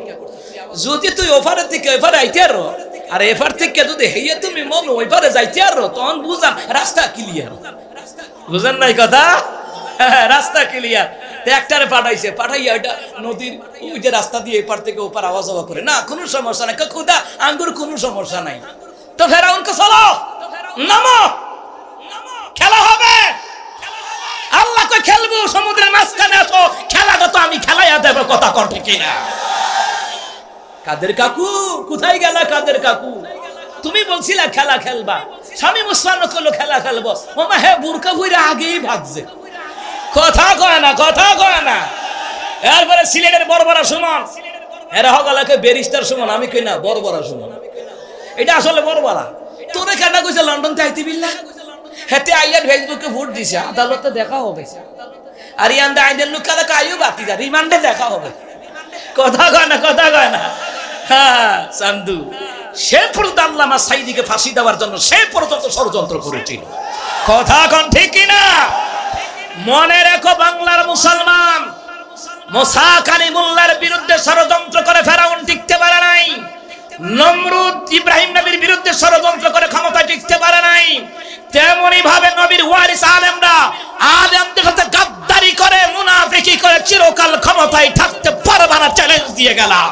যদি তুই ওপারের থেকে ওইপারে আইতে আর এপার থেকে যদি হেয়ে তুমি মন ওইপারে যাইতে তখন বুঝান রাস্তা ক্লিয়ার। বুঝেন নাই কথা? রাস্তা ক্লিয়ার। একটারে পাঠাইছে, পাঠাইয়া ওইটা নদীর ওই যে রাস্তা দিয়ে এপার থেকে ওপার আওয়াজ করে, না কোনো সমস্যা নাই, খুদা আঙ্গুর কোনো সমস্যা নাই। তো ফেরাউনকে চলো নামো, খেলা হবে। আল্লাহ কই খেলবো, সমুদ্রের মাঝখানে আসো, খেলাটা তো আমি খেলাইয়া দেব। কথা কর ঠিক কিনা? কাদের কাকু কোথায় গেলা? কাদের কাকু তুমি বলছিলা খেলা খেলবা, স্বামী মুসলমান করলো খেলা খেলবো, ওমা হে বুরকা ভুইরা আগেই ভাগছে। কথা কয় না, কথা কয় না। এরপরে সিলেটের বড়বড়া সুমন, এরা হগলাকে ব্যারিস্টার সুমন, আমি কই না বড়বড়া সুমন, এটা আসলে বড়বড়া। তোরে কেনা কইছে লন্ডন যাইতে বিল্লা, হেতে আইয়ার ফেসবুকে ভোট দিছে, আদালতে দেখা হবে। আর ইয়ান্দা আইনের লোক কারা কাইও বাতি যা রিমান্ডে দেখা হবে। কথা কয় না, কথা কয় না। হ্যাঁ চান্দু সে পর্যন্ত আল্লামা সাইদিকে ফাঁসি দেওয়ার জন্য সে পর্যন্ত ষড়যন্ত্র করেছিল। কথা কন ঠিক কিনা? মনে রেখো বাংলার মুসলমান, মুসা কালিমুল্লাহর বিরুদ্ধে ষড়যন্ত্র করে ফেরাউন টিকতে পারে নাই। নমরুদ ইব্রাহিম নবীর বিরুদ্ধে ষড়যন্ত্র করে ক্ষমতা টিকতে পারে নাই। তেমনি ভাবে নবীর ওয়ারিস আলেমরা আলেমদের সাথে গাদ্দারি করে মুনাফিকি করে চিরকাল ক্ষমতায় থাকতে পারবে না, চ্যালেঞ্জ দিয়ে গেলাম।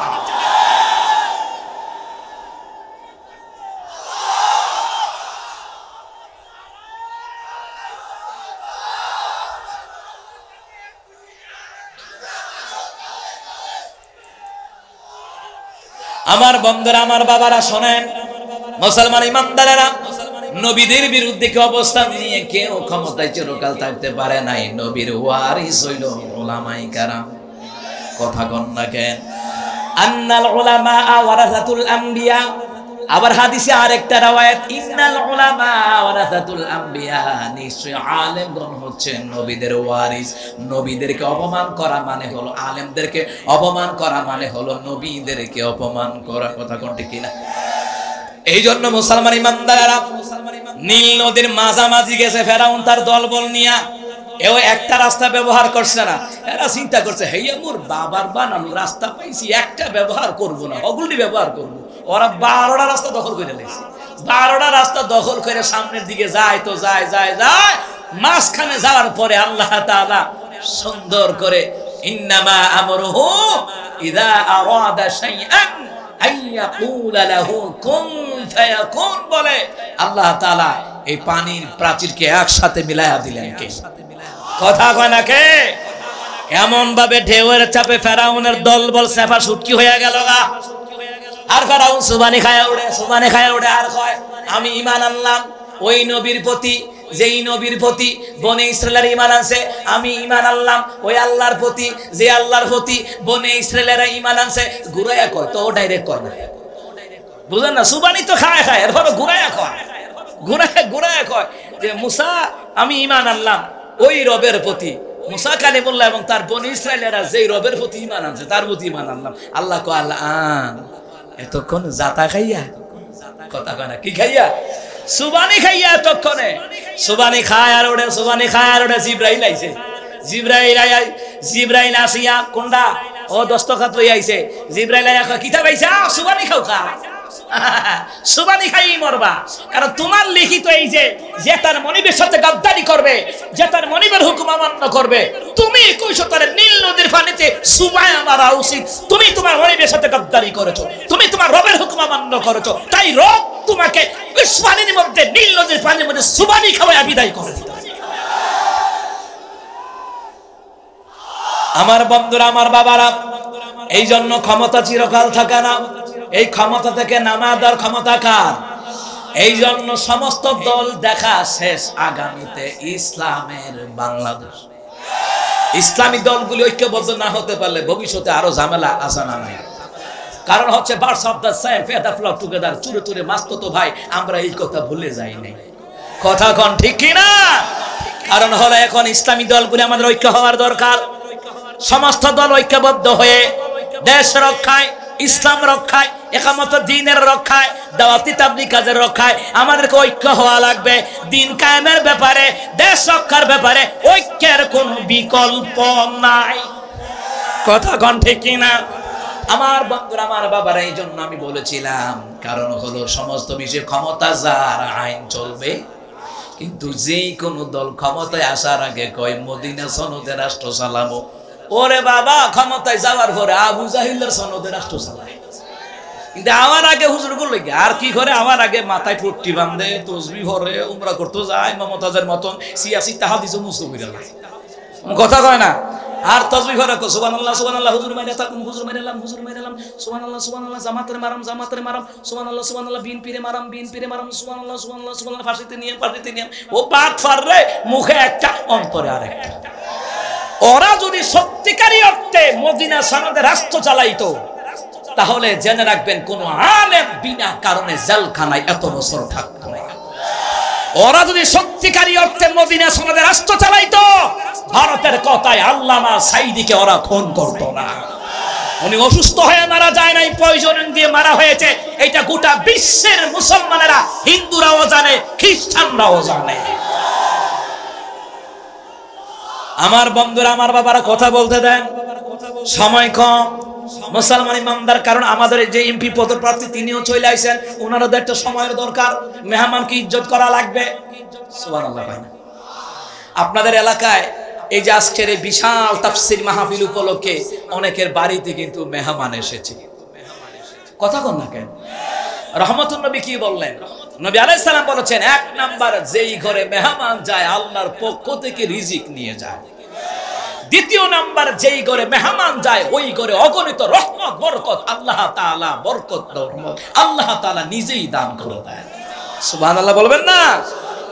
আমার বন্ধুরা, আমার বাবারা শোনেন, মুসলমান ইমানদারেরা, নবীদের বিরুদ্ধে কি অবস্থান নিয়ে কেউ ক্ষমতায় চিরকাল থাকতে পারে নাই। নবীর ওয়ারিস হইল উলামায়ে কেরাম। কথা কন না কেন? আন্নাল উলামা ওয়ারাসাতুল আম্বিয়া। আবার হাদিসে আরেকটা রওয়ায়াত, ইন্নাল উলামা ওয়ারাসাতুল আম্বিয়া, নিশ্চয় আলেমগণ হচ্ছেন নবীদের ওয়ারিস। নবীদেরকে অপমান করা মানে হলো, আলেমদেরকে অপমান করা মানে হলো নবীদেরকে অপমান করা। কথা কোন ঠিক কিনা? এই জন্য মুসলমান ইমানদারেরা নীল নদীর মাঝামাঝি গেছে ফেরাউন তার দলবল নিয়া। এও একটা রাস্তা ব্যবহার করছে না। এরা চিন্তা করছে, হেইয়া মোর বাবার বানানো রাস্তা পাইছি, একটা ব্যবহার করব না, ওগুলি ব্যবহার করব। ওরা 12টা রাস্তা দখল করে নিয়েছে। 12টা রাস্তা দখল করে সামনের দিকে যায় তো যায় যায় যায়, মাঝখানে যাওয়ার পরে আল্লাহ তাআলা সুন্দর করে ইন্নামা আমরুহু ইযা আরাদা শাইআন আইয়াকুলা লাহু কুন ফায়াকুন বলে আল্লাহ তাআলা এই পানির প্রাচীরকে একসাথে মিলায়া দিলেন। কে? কথা কয় না কে? এমন ভাবে ঢেউয়ের চাপে ফেরাউনের দলবল সেফা সুটকি হয়ে গেল গা। আর ফেরাউন সুবানি খায়া উড়ে, সুবানি খায়া উড়ে আর কয় আমি ঈমান আনলাম ওই নবীর প্রতি, যেই নবীর প্রতি বনে ইসরায়েলের ঈমান আনছে, আমি ঈমান আনলাম ওই আল্লাহর প্রতি, যে আল্লাহর প্রতি বনে ইসরায়েলেরা ঈমান আনছে। ঘুরাইয়া কয় তো, ডাইরেক্ট কয় না, বুঝেন না? সুবানি তো খায় খায়, এরপর ঘুরাইয়া কয়, ঘুরাইয়া কয় যে মুসা আমি ঈমান আনলাম ওই রবের প্রতি, মুসা কালিমুল্লাহ এবং তার বনি ইসরায়েলেরা যেই রবের প্রতি ঈমান আনছে তার প্রতি ঈমান আনলাম। আল্লাহ কয় আল্লাহ এতক্ষণ জাতা খাইয়া, কথা কয় না, কি খাইয়া? সুবানি খাইয়া। এতক্ষণে সুবানি খায় আর ওড়ে, সুবানি খায় আর ওড়ে। জিব্রাইল আইছে, জিব্রাইল আসিয়া কোনটা ও দস্তখত লই আইছে। জিব্রাইল আইয়া কয় কিতাব আইছে, সুবানি খাও খা, সুবানি খাই মরবা। কারণ তোমার লিখিত এই যে তার মনিবের সাথে গাদ্দারি করবে, যে তার মনিবের হুকুম অমান্য করবে, তুমি কইছো তার নীল নদীর পানিতে সুবায় মারা উচিত। তুমি তোমার মনিবের সাথে গাদ্দারি করেছো, তুমি তোমার রবের হুকুম অমান্য করেছো, তাই রব তোমাকে পানির মধ্যে, নীল নদীর পানির মধ্যে সুবানি খাওয়ায় বিদায় করে দিত। আমার বন্ধুরা, আমার বাবারা, এই জন্য ক্ষমতা চিরকাল থাকে না। এই ক্ষমতা থেকে নামা দেওয়ার ক্ষমতা কার? এই জন্য সমস্ত দল দেখা শেষ, আগামীতে ইসলামের বাংলাদেশ। ইসলামী দলগুলি ঐক্যবদ্ধ না হতে পারলে ভবিষ্যতে আরো ঝামেলা আছে না নাই? কারণ হচ্ছে birds of the same feather flock together, চুরে চুরে মাস্ততো ভাই, আমরা এই কথা ভুলে যাই নাই। কথা কোন ঠিক কি না? কারণ হলো এখন ইসলামী দলগুলো আমাদের ঐক্য হওয়ার দরকার। সমস্ত দল ঐক্যবদ্ধ হয়ে দেশ রক্ষায়, ইসলাম রক্ষায়, একামত দ্বীনের রক্ষায়, দাওয়াতি তাবলীগ কাজের রক্ষায় আমাদেরকে ঐক্য হওয়া লাগবে। দ্বীন কায়েমের ব্যাপারে, দেশ রক্ষার ব্যাপারে ঐক্যের কোনো বিকল্প নাই। কথা কোন ঠিক কি না? আমার বন্ধুরা, আমার বাবারা, এই জন্য আমি বলেছিলাম, কারণ হলো সমস্ত বিষয়ে ক্ষমতা যার, আইন চলবে। কিন্তু যেই কোন দল ক্ষমতায় আসার আগে কয় মদিনা সনদে রাষ্ট্র চালাবো, ওরে বাবা, ক্ষমতায় যাওয়ার পরে আবু জাহিলের সনদে রাষ্ট্র চালায়। কিন্তু আমার আগে হুজুর গুলো আর কি করে, আমার আগে মাথায় পট্টি বাঁধে, তসবি ভরে, উমরা করতে যায়, মমতাজের মতন সিয়াসি তাহাদিস মুস্ত করে লাগে। কথা কয় না? আর তসবিহ ভরে সুবহানাল্লাহ সুবহানাল্লাহ, হুজুর মাইরা থাকুন, হুজুর মাইরালাম, হুজুর মাইরালাম, সুবহানাল্লাহ সুবহানাল্লাহ, জামাতের মারাম, জামাতের মারাম, সুবহানাল্লাহ সুবহানাল্লাহ, বিনপিরে মারাম, বিনপিরে মারাম, সুবহানাল্লাহ সুবহানাল্লাহ সুবহানাল্লাহ, ফাঁসিতে নিয়ে, ফাঁসিতে নিয়ে। ও পাট ফাররে, মুখে একটা, অন্তরে আরেকটা। ওরা যদি সত্যিকারী অর্থে মদিনা সনদে রাষ্ট্র চালাইতো, তাহলে জেনে রাখবেন কোন আলেম বিনা কারণে জেলখানায় এত বছর থাকতো না। ওরা যদি সত্যিকারী অর্থে মদিনা সনদে রাষ্ট্র চালাইতো, ভারতের কথায় আল্লামা সাইদিকে ওরা খুন করতো না। উনি অসুস্থ হয়ে মারা যায় নাই, পয়জনিং দিয়ে মারা হয়েছে। এটা গোটা বিশ্বের মুসলমানেরা, হিন্দুরাও জানে, খ্রিস্টানরাও জানে। আমার বন্ধুরা, আমার বাবারা, কথা বলতে দেন, সময় কম। মুসলমান ইমানদার, কারণ আমাদের যে এমপি পদপ্রার্থী তিনিও চলে আইছেন, ওনারও তো একটা সময়ের দরকার। মেহমানকে ইজ্জত করা লাগবে। সুবহানাল্লাহ। আপনাদের এলাকায় এই যে আজকের এই বিশাল তাফসীর মাহফিল উপলক্ষে অনেকের বাড়িতে কিন্তু মেহমান এসেছে। কথা কন না কেন? রহমতুন নবী কি বললেন? নবী আলাইহিস সালাম বলেছেন, এক নাম্বার, যেই ঘরে মেহমান যায় আল্লাহর পক্ষ থেকে রিজিক নিয়ে যায়। দ্বিতীয় নাম্বার, যেই ঘরে মেহমান যায় ওই ঘরে অগণিত রহমত, বরকত আল্লাহ তাআলা, বরকত রহমত আল্লাহ তাআলা নিজেই দান করে দেন। সুবহানাল্লাহ বলবেন না?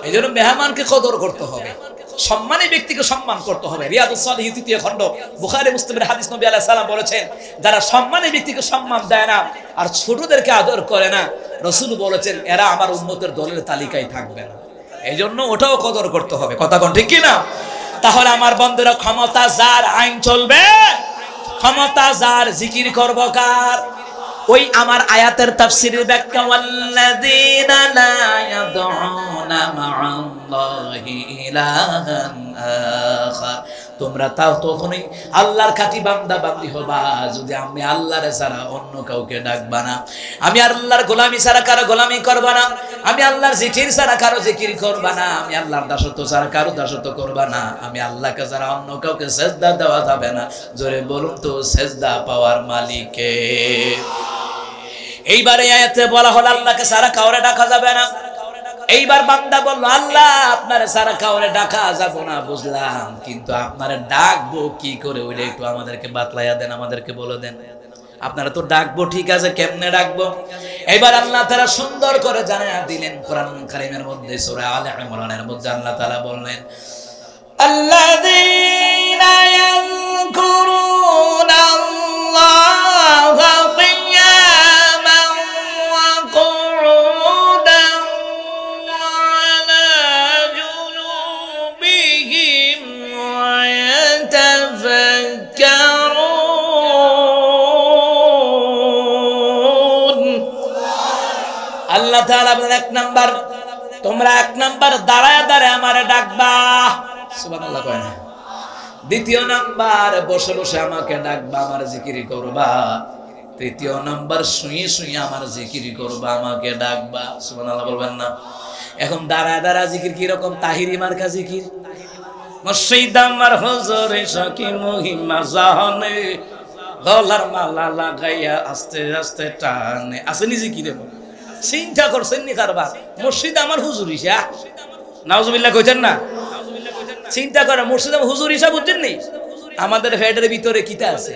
এই জন্য মেহমানকে কদর করতে হবে, সম্মানী ব্যক্তিকে সম্মান করতে হবে। রিয়াদুস সালিহিন 3য় খণ্ড, বুখারী মুসলিমের হাদিস, নবী আলাইহিস সালাম বলেছেন, যারা সম্মানী ব্যক্তিকে সম্মান দেয় না আর ছোটদেরকে আদর করে না, রাসূল বলেছেন এরা আমার উম্মতের দলের তালিকায় থাকবে না। এই জন্য ওটাও কদর করতে হবে। কথা কোন ঠিক কি না? তাহলে আমার বন্ধুরা, ক্ষমতা যার, আইন চলবে। ক্ষমতা যার, জিকির করব কার? ওই আমার আয়াতের তাফসীরের ব্যাখ্যা, ওয়াল্লাযীনা লা ইয়াদউনা মা'আল্লাহি ইলাহান আখার। তোমরা তাও তখনই আল্লাহর খাঁটি বান্দা বান্দি হবা যদি আমি আল্লাহর ছাড়া অন্য কাউকে ডাকবা না, আমি আল্লাহর গোলামি ছাড়া কারো গোলামি করবা না, আমি আল্লাহর জিকির ছাড়া কারো জিকির করবা না, আমি আল্লাহর দাসত্ব ছাড়া কারো দাসত্ব করবা না, আমি আল্লাহকে ছাড়া অন্য কাউকে সেজদা দেওয়া যাবে না। জোরে বলুন তো, সেজদা পাওয়ার মালিক কে? এইবারে আয়াতে বলা হলো আল্লাহকে ছাড়া কাউরে ডাকা যাবে না। এইবার বান্দা বলল, আল্লাহ আপনারে ছাড়া কাউরে ডাকা যাবে না, বুঝলাম, কিন্তু আপনারে ডাকবো কি করে ওইটা একটু আমাদেরকে বাতলাইয়া দেন, আমাদেরকে বলে দেন। আপনারা তো ডাকবো ঠিক আছে, কেমনে ডাকবো? এবার আল্লাহ তাআলা সুন্দর করে জানায়া দিলেন কোরআন কারীমের মধ্যে, সূরা আলে ইমরানের মধ্যে আল্লাহ তাআলা বললেন, আল্লাযীনা ইয়াযকুরুনাল্লাহা কিয়ামান ওয়া কুউদান ওয়া আলা জুনুবিহিম ওয়া ইয়াতাফাক্কারুন। আল্লাহ তাআলা বলেন, এক নাম্বার, তোমরা এক নাম্বার দাঁড়ায় দাঁড়ায় আমারে ডাকবা। সুবহানাল্লাহ কয় না? দ্বিতীয় নাম্বার, বসে বসে আমাকে ডাকবা, আমার জিকির করবা। তৃতীয় নাম্বার, শুয়ে শুয়ে আমার জিকির করবা, আমাকে ডাকবা। সুবহানাল্লাহ বলবেন না? এখন দাঁড়ায় দাঁড়ায় জিকির কি রকম? তাহিরি মার্কা জিকির, মুর্শিদ আমার হুজুর সখী মহিমা জানে, গলার মালা লাগাইয়া আস্তে আস্তে টানে, আসেনি জিকিরে। চিন্তা করছেন নি কারবার? মুর্শিদ আমার হুজুর ইসা, নাউজুবিল্লাহ কইতেন না? চিন্তা করে, মুর্শিদ আমার হুজুর ইসা, বুঝছেন নি? আমাদের হেডের ভিতরে কিতা আছে?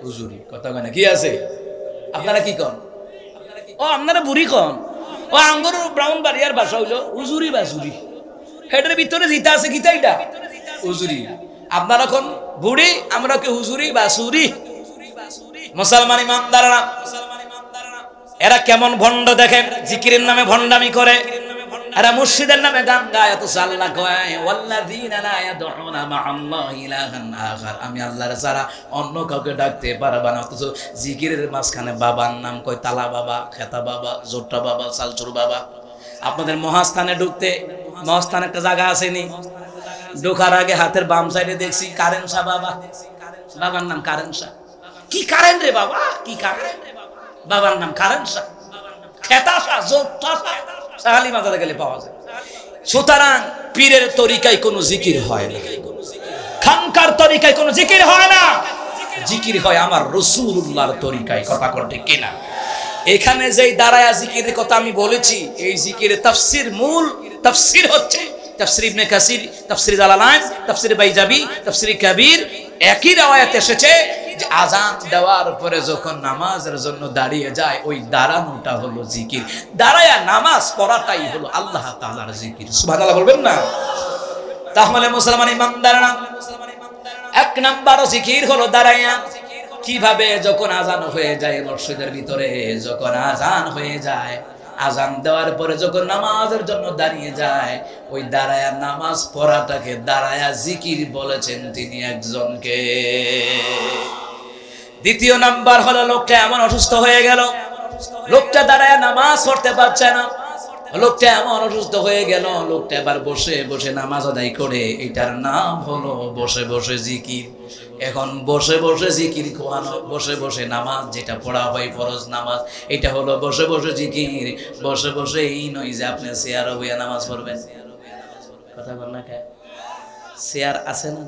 হুজুরি। কথা কয় না? কি আছে? আপনারা কি কন? ও আপনারা বুড়ি কন? ও আঙ্গুর ব্রাউন বাড়িয়ার ভাষা হইলো হুজুরি বাজুরি। হেডের ভিতরে জিতা আছে, কিতা এটা? হুজুরি। আপনারা কোন বুড়ি, আমরা কে হুজুরি বাসুরি। মুসলমান ইমানদাররা এরা কেমন ভণ্ড দেখেন, জিকিরের নামে ভণ্ডামি করে, এরা মুর্শিদের নামে গান গায়, অথচ আল্লাহ কয় ওয়াল্লাযীনা লা ইয়াদউনা মা'আল্লাহি ইলাহান আখার, আমি আল্লাহর ছাড়া অন্য কাউকে ডাকতে পারবা না। অথচ জিকিরের মাঝখানে বাবার নাম কয়, তালা বাবা, খেতা বাবা, জোট্টা বাবা, চালচুর বাবা। আপনাদের মহাস্থানে ঢুকতে, মহাস্থানে একটা জায়গা আসেনি, ঢোকার আগে হাতের বাম সাইডে দেখছি কারেন শাহ বাবা, বাবার নাম কারেন শাহ। কি কারেন্ট রে বাবা, কি কারেন্ট, বাবার নাম কারেন শাহ, খেতা শাহ, জোট্টা শাহ, শাহালি মাজারে গেলে পাওয়া যায়। সুতরাং পীরের তরিকায় কোনো জিকির হয় না, খানকার তরিকায় কোনো জিকির হয় না, জিকির হয় আমার রাসূলুল্লাহর তরিকায়। কথা কর ঠিক কিনা? এখানে যেই দাঁড়ায়া জিকিরের কথা আমি বলেছি, এই জিকিরের তাফসীর, মূল তাফসীর হচ্ছে তাফসীর ইবনে কাসির, তাফসীর জালালাইন, তাফসীর বাইজাবি, তাফসীর কবির। একই riwayat এসেছে যে আযান দেওয়ার পরে যখন নামাজের জন্য দাঁড়িয়ে যায়, ওই দাঁড়ানোটা হলো জিকির, দাঁড়ায়া নামাজ পড়াটাই হলো আল্লাহ তাআলার জিকির। সুবহানাল্লাহ বলবেন না? তাহলে মুসলমান ইমানদাররা, এক নাম্বার জিকির হলো দাঁড়ায়া। কিভাবে? যখন আযান হয়ে যায় মসজিদের ভিতরে, যখন আযান হয়ে যায়, আযান দেওয়ার পরে যখন নামাজের জন্য দাঁড়িয়ে যায়, ওই দাঁড়ায়া নামাজ পড়াটাকে দাঁড়ায়া জিকির বলেছেন তিনি একজনকে। দ্বিতীয় নাম্বার হলো লোকটা এমন অসুস্থ হয়ে গেল, লোকটা দাঁড়ায়া নামাজ পড়তে পারছে না, লোকটা এমন অসুস্থ হয়ে গেল, লোকটা এবার বসে বসে নামাজ আদায় করে, এটার নাম হলো বসে বসে জিকির। এখন বসে বসে জিকির কোয়ানো, বসে বসে নামাজ যেটা পড়া হয় ফরজ নামাজ, এটা হলো বসে বসে জিকির। বসে বসে এই নয় যে আপনি চেয়ারে বইয়া নামাজ পড়বেন। কথা বল না, কে চেয়ার আছে না?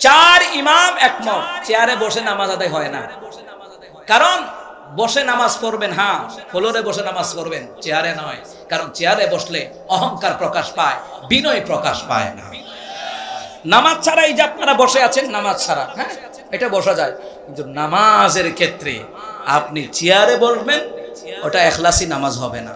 চার ইমাম একমত, চেয়ারে বসে নামাজ আদায় হয় না। কারণ বসে নামাজ পড়বেন, হ্যাঁ ফ্লোরে বসে নামাজ পড়বেন, চেয়ারে নয়। কারণ চেয়ারে বসলে অহংকার প্রকাশ পায়, বিনয় প্রকাশ পায় না। নামাজ ছাড়া, এই যে আপনারা বসে আছেন নামাজ ছাড়া, হ্যাঁ এটা বসা যায়, কিন্তু নামাজের ক্ষেত্রে আপনি চেয়ারে বসবেন, ওটা ইখলাসী নামাজ হবে না।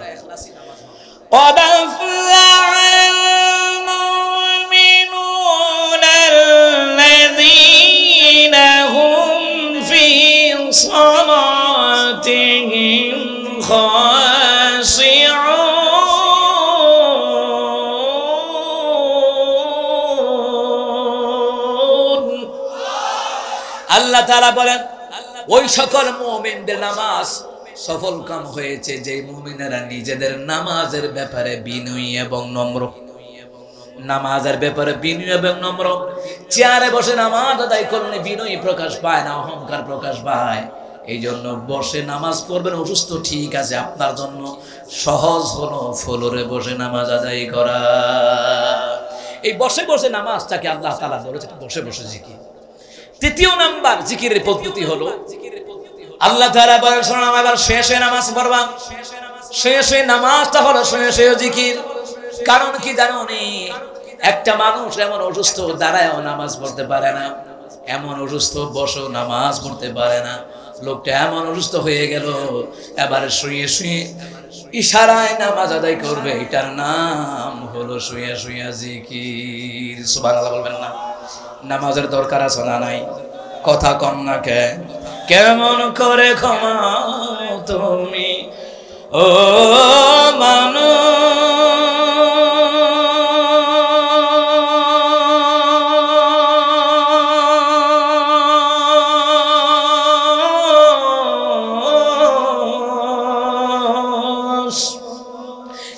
আল্লাহ তাআলা বলেন, ওই সকল মুমিনদের নামাজ সফল কাম হয়েছে যে মুমিনেরা নিজেদের নামাজের ব্যাপারে বিনয়ী এবং নম্র। নামাজের ব্যাপারে বিনয়ী এবং নম্র। চেয়ারে বসে নামাজ আদায় করলে বিনয়ী প্রকাশ পায় না, অহংকার প্রকাশ পায়। এই জন্য বসে নামাজ পড়বেন, অসুস্থ ঠিক আছে, আপনার জন্য সহজ হলো ফ্লোরে বসে নামাজ আদায় করা। এই বসে বসে নামাজটাকে আল্লাহ তাআলা বলেছেন বসে বসে জিকির। তৃতীয় নাম্বার জিকিরের পদ্ধতি হলো, আল্লাহ তাআলা বলেন শোনো, এবার শেষে নামাজ পড়বা, শেষে নামাজটা হলো শেষে জিকির। কারণ কি জানো নি? একটা মানুষ এমন অসুস্থ দাঁড়ায়ও নামাজ পড়তে পারে না, এমন অসুস্থ বসেও নামাজ পড়তে পারে না। লোকটা এমন অসুস্থ হয়ে গেল, এবারে শুয়ে শুয়ে ইশারায় নামাজ আদায় করবে, এটার নাম হলো শুয়ে শুয়ে জিকির। সুবহানাল্লাহ বলবেন না? নামাজের দরকার আছে না নাই? কথা কম না কে? কেমন করে ক্ষমা তুমি ও মানুষ,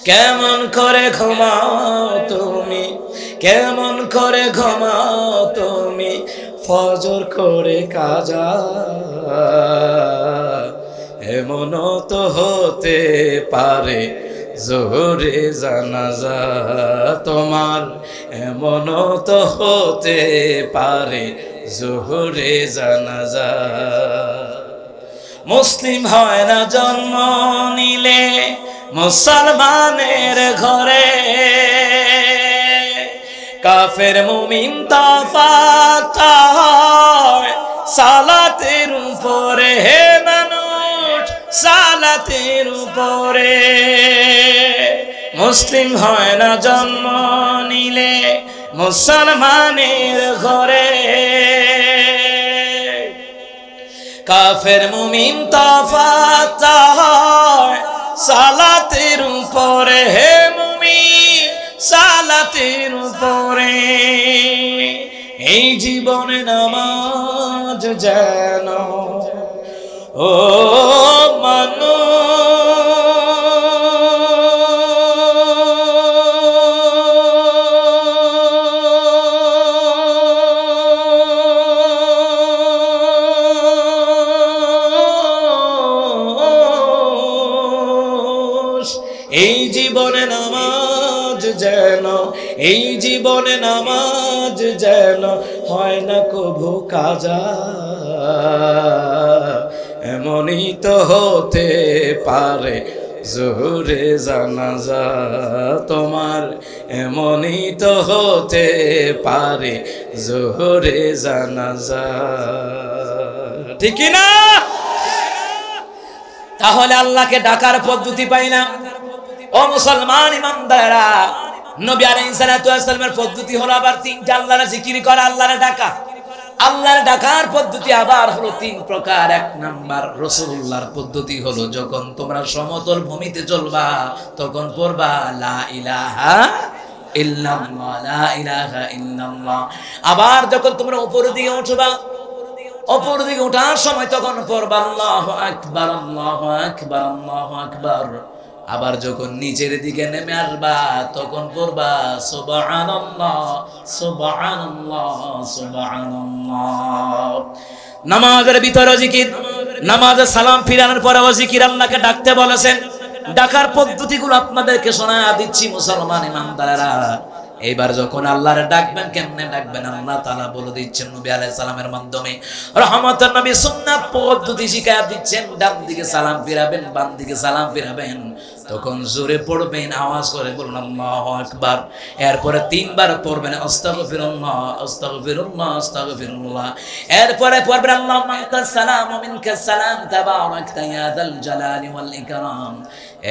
কেমন করে ক্ষমা তুমি, কেমন করে ক্ষমা তুমি ফজর করে কাজা, এমন তো হতে পারে জোহরে জানাজা তোমার, এমন তো হতে পারে জোহরে জানাজা। মুসলিম হয় না জন্ম নিলে মুসলমানের ঘরে, কাফের মুমিন তফাৎ হয় সালাতের উপরে। হে মানুষ, সালাতের উপরে। মুসলিম হয় না জন্ম নিলে মুসলমানের ঘরে, কাফের মুমিন তফাত হয় সালাতের উপরে, হে মুমিন সালাতের উপরে। এই জীবনে নামাজ যেন ও এই জীবনে নামাজ যেন, এই জীবনে নামাজ যেন হয় না কভু কাজা। এমনই তো হতে পারে জোহরে জানাজা তোমার, এমনই তো হতে পারে জোহরে জানাজা, ঠিক না? তাহলে আল্লাহকে ডাকার পদ্ধতি পাই না। ও মুসলমান ইমানদাররা, নবী আলাইহিস সালাতু ওয়াস সালামের পদ্ধতি হলো আবার তিনটা, আল্লাহর জিকির করা, আল্লাহর ডাকা। আল্লাহর ডাকার পদ্ধতি আবার হলো তিন প্রকার। এক নাম্বার রাসূলুল্লাহর পদ্ধতি হলো যখন তোমরা সমতল ভূমিতে চলবা তখন পড়বা লা ইলাহা ইল্লাল্লাহ, লা ইলাহা ইল্লাল্লাহ। আবার যখন তোমরা উপরের দিকে উঠবা, উপরের দিকে ওঠার সময় তখন পড়বা আল্লাহু আকবার, আল্লাহু আকবার, আল্লাহু আকবার। আবার যখন নিচের দিকে নেমে আসবা তখন পড়বা সুবহানাল্লাহ, সুবহানাল্লাহ, সুবহানাল্লাহ। নামাজের ভিতরে জিকির, নামাজে সালাম ফিরানোর পরে জিকির, আল্লাহকে ডাকতে বলেছেন। ডাকার পদ্ধতিগুলো আপনাদেরকে শোনায়া দিচ্ছি মুসলমান ইমানদারেরা। এইবার যখন আল্লাহরে ডাকবেন, কেমনে ডাকবেন আল্লাহ তাআলা বলে দিচ্ছেন নবী আলাইহিস সালামের মাধ্যমে। রহমতের নবী সুন্নাত পদ্ধতি শিখায়া দিচ্ছেন। ডান দিকে সালাম ফিরাবেন, বাম দিকে সালাম ফিরাবেন। তখন জোরে পড়বেন, আওয়াজ করে বলুন আল্লাহু আকবার। এরপরে তিনবার পড়বেন আস্তাগফিরুল্লাহ, আস্তাগফিরুল্লাহ, আস্তাগফিরুল্লাহ। এরপরে পড়বেন আল্লাহুম্মা আনতাস সালাম ওয়া মিনকাস সালাম তাবারাকতা ইয়া যাল জালালি ওয়াল ইকরাম।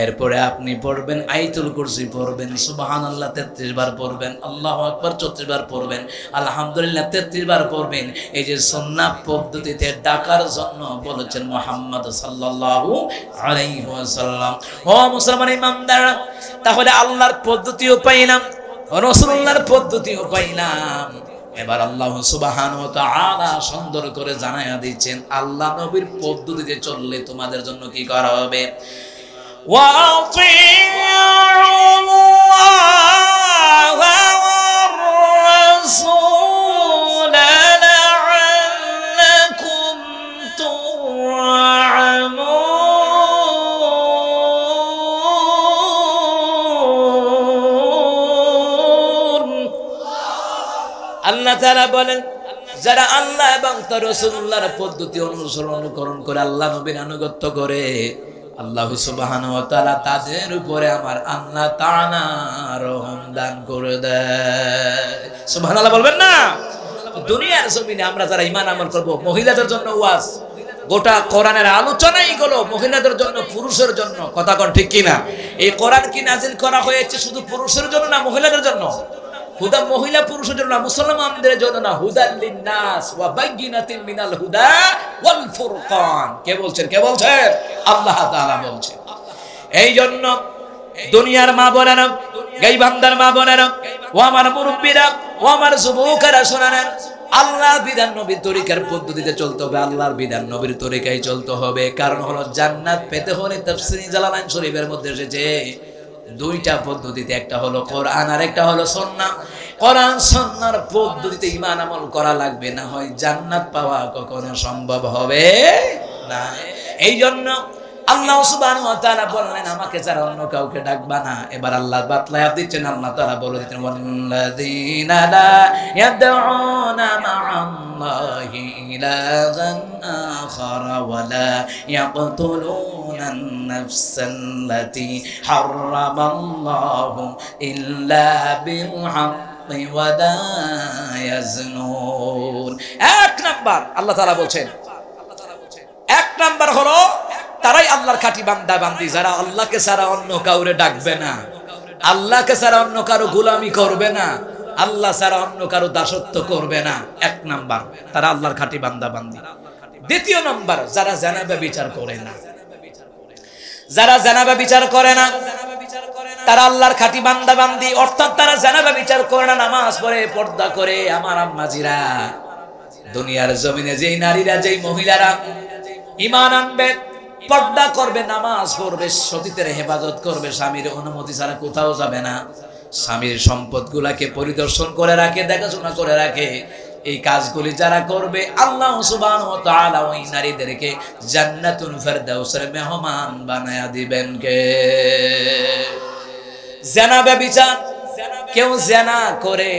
এরপরে আপনি পড়বেন আয়াতুল কুরসি পড়বেন, সুবহানাল্লাহ 33 বার পড়বেন, আল্লাহু আকবার 34 বার পড়বেন, আলহামদুলিল্লাহ 33 বার পড়বেন। এই যে সুন্নাহ পদ্ধতিতে ডাকার জন্য বলেছেন মুহাম্মদ সাল্লাল্লাহু আলাইহি ওয়াসাল্লাম। ও মুসলমান ইমানদাররা, তাহলে আল্লাহর পদ্ধতিও পাইলাম, রাসূলুল্লাহর পদ্ধতিও পাইলাম। এবার আল্লাহ সুবহানাহু ওয়া তাআলা সুন্দর করে জানায়া দিচ্ছেন আল্লাহ নবীর পদ্ধতিতে চললে তোমাদের জন্য কি করা হবে। وَأَطِيعُوا اللَّهَ وَالرَّسُولَ لَعَلَّكُمْ تُرْحَمُونَ। আল্লাহ তাআলা বলেন, যারা আল্লাহ এবং তার রাসূলুল্লাহর পদ্ধতি অনুসরণ করে আল্লাহ নবীর আনুগত্য করে, আল্লাহ সুবহানাহু ওয়া তাআলা তাদের উপরে আমার আল্লাহ তাআলা রহম দান করে দেয়। সুবহানাল্লাহ বলবেন না? দুনিয়ার জমিনে আমরা যারা ঈমান আমল করব, মহিলাদের জন্য ওয়াজ, গোটা কোরআনের আলোচনাই হলো মহিলাদের জন্য, পুরুষের জন্য। কথা কোন ঠিক কিনা? এই কোরআন কি নাজিল করা হয়েছে শুধু পুরুষের জন্য না মহিলাদের জন্য? হুদা মহিলা পুরুষের জন্য না, মুসলমানদের জন্য না। হুদাল লিন্নাস ওয়া বাইয়িনাতিন মিনাল হুদা ওয়াল ফুরকান। কে বলছেন? কে বলছেন? আল্লাহ তাআলা বলছেন। এই জন্য দুনিয়ার মা বোনেরা, গায়বান্দার মা বোনেরা, ও আমার মুরব্বিরা, ও আমার যুবকেরা শুনেন, আল্লাহর বিধান নবীর তরিকার পদ্ধতিতে চলতে হবে, আল্লাহর বিধান নবীর তরিকায় চলতে হবে। কারণ হলো জান্নাত পেতে হলে তাফসীরে জালালাইন শরীফের মধ্যে এসেছে দুইটা পদ্ধতিতে, একটা হলো কোরআন আর একটা হলো সুন্নাহ। কোরআন সুন্নাহর পদ্ধতিতে ঈমান আমল করা লাগবে, না হয় জান্নাত পাওয়া কখনো সম্ভব হবে না। এই জন্য আল্লাহ সুবহানাহু ওয়া তাআলা বললেন আমাকে ছাড়া অন্য কাউকে ডাকবা না। এবার আল্লাহ বাতলায়া দিচ্ছেন, আল্লাহ তাআলা বলে দিচ্ছেন ওয়াল্লাযীনা লা ইয়াদউনা মা'আল্লাহি ইলাহান আখারা ওয়া লা ইয়াকতুলুনান নাফসাল্লাতী হারামাল্লাহু ইল্লা বিল হাক্কি ওয়া লা ইয়াজনুন। এক নাম্বার আল্লাহ তাআলা বলছেন, এক নাম্বার হলো তারাই আল্লাহর খাঁটি বান্দা বান্দি যারা আল্লাহকে ছাড়া অন্য কাউরে ডাকবে না, আল্লাহকে ছাড়া অন্য কারো গোলামি করবে না, আল্লাহ ছাড়া অন্য কারো দাসত্ব করবে না। এক নাম্বার তারা আল্লাহর খাঁটি বান্দা বান্দি। দ্বিতীয় নম্বর, যারা জানাবা বিচার করে না, যারা জানাবা বিচার করে না তারা আল্লাহর খাঁটি বান্দা বান্দি, অর্থাৎ তারা জানাবা বিচার করে না, নামাজ পড়ে, পর্দা করে। আমার আম্মাজিরা, দুনিয়ার জমিনে যেই নারীরা, যেই মহিলারা ঈমান আনবে, পর্দা করবে, নামাজ পড়বে, সতীতের হেফাজত করবে, স্বামীর অনুমতি ছাড়া কোথাও যাবে না, স্বামীর সম্পদগুলাকে পরিদর্শন করে রাখে, দেখাশোনা করে রাখে, এই কাজগুলি যারা করবে আল্লাহ সুবহানাহু ওয়া তাআলা ওই নারীদেরকে জান্নাতুল ফেরদাউসের মেহমান বানায়া দিবেন কে? জিনা ব্যভিচার, কেউ জিনা করে,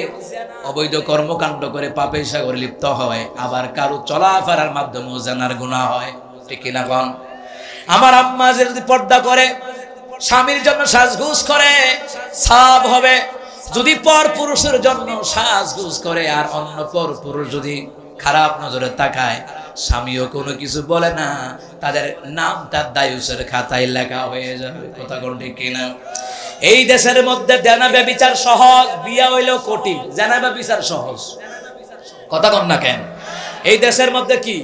অবৈধ কর্মকাণ্ড করে, পাপের সাগরে লিপ্ত হয়, আবার কারো চলাফেরার মাধ্যমেও জিনার গুনাহ হয়, ঠিক কি না কোন? আমার আম্মা যদি পর্দা করে, স্বামীর জন্য সাজগোজ করে, সাব হবে। যদি পর পুরুষের জন্য সাজগোজ করে আর অন্য পর পুরুষ যদি খারাপ নজরে তাকায়, স্বামীও কোনো কিছু বলে না, তাদের নামটা দায়ুসের খাতায় লেখা হয়ে যাবে। কথা কোন ঠিক কিনা? এই দেশের মধ্যে জিনা ব্যভিচার সহজ, বিয়া হইল কঠিন। জিনা ব্যভিচার সহজ, কথা কোন না কেন? এই দেশের মধ্যে কি,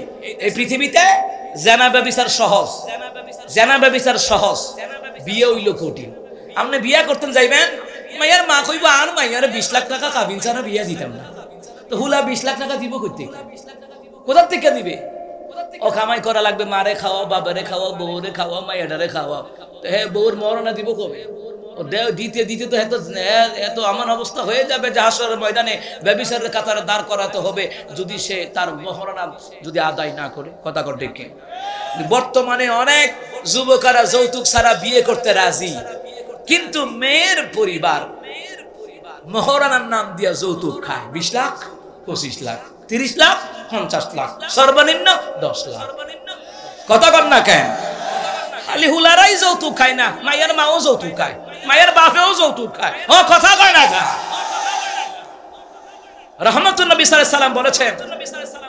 এই পৃথিবীতে জিনা ব্যভিচার সহজ, জিনা ব্যভিচার সহজ, বিয়ে হইল কঠিন। আপনি বিয়া করতেন যাইবেন, মাইয়ার মা কইব আর মাইয়ার 20 লাখ টাকা কাবিন ছাড়া বিয়া দিতাম না। তো হুলা 20 লাখ টাকা দিব কইতে, কোথা থেকে দিবে? ও কামাই করা লাগবে, মারে খাওয়া, বাবারে খাওয়া, বউরে খাওয়া, মাইয়াডারে খাওয়া। তো হ্যাঁ, বউর মরনা দিব কবে? ও দিতে দিতে তো এত এমন অবস্থা হয়ে যাবে যে হাসরের ময়দানে ব্যভিচারের কাতারে দাঁড় করাতে হবে যদি সে তার মহরনা যদি আদায় না করে। কথা কর ঠিক কি? বর্তমানে অনেক যুবকেরা যৌতুক ছাড়া বিয়ে করতে রাজি, কিন্তু মেয়ের পরিবার মহরানার নাম দিয়া যৌতুক খায়। 20 লাখ, 25 লাখ, 30 লাখ, 50 লাখ, সর্বনিম্ন 10 লাখ। কথা কর না কেন? খালি হুলারাই যৌতুক খায় না, মায়ের মাও যৌতুক খায়, মায়ের বাপেও যৌতুক খায়। ও কথা কয় না কেন? রাহমাতুন নবী সাল্লাল্লাহু আলাইহি সাল্লাম বলেছেন,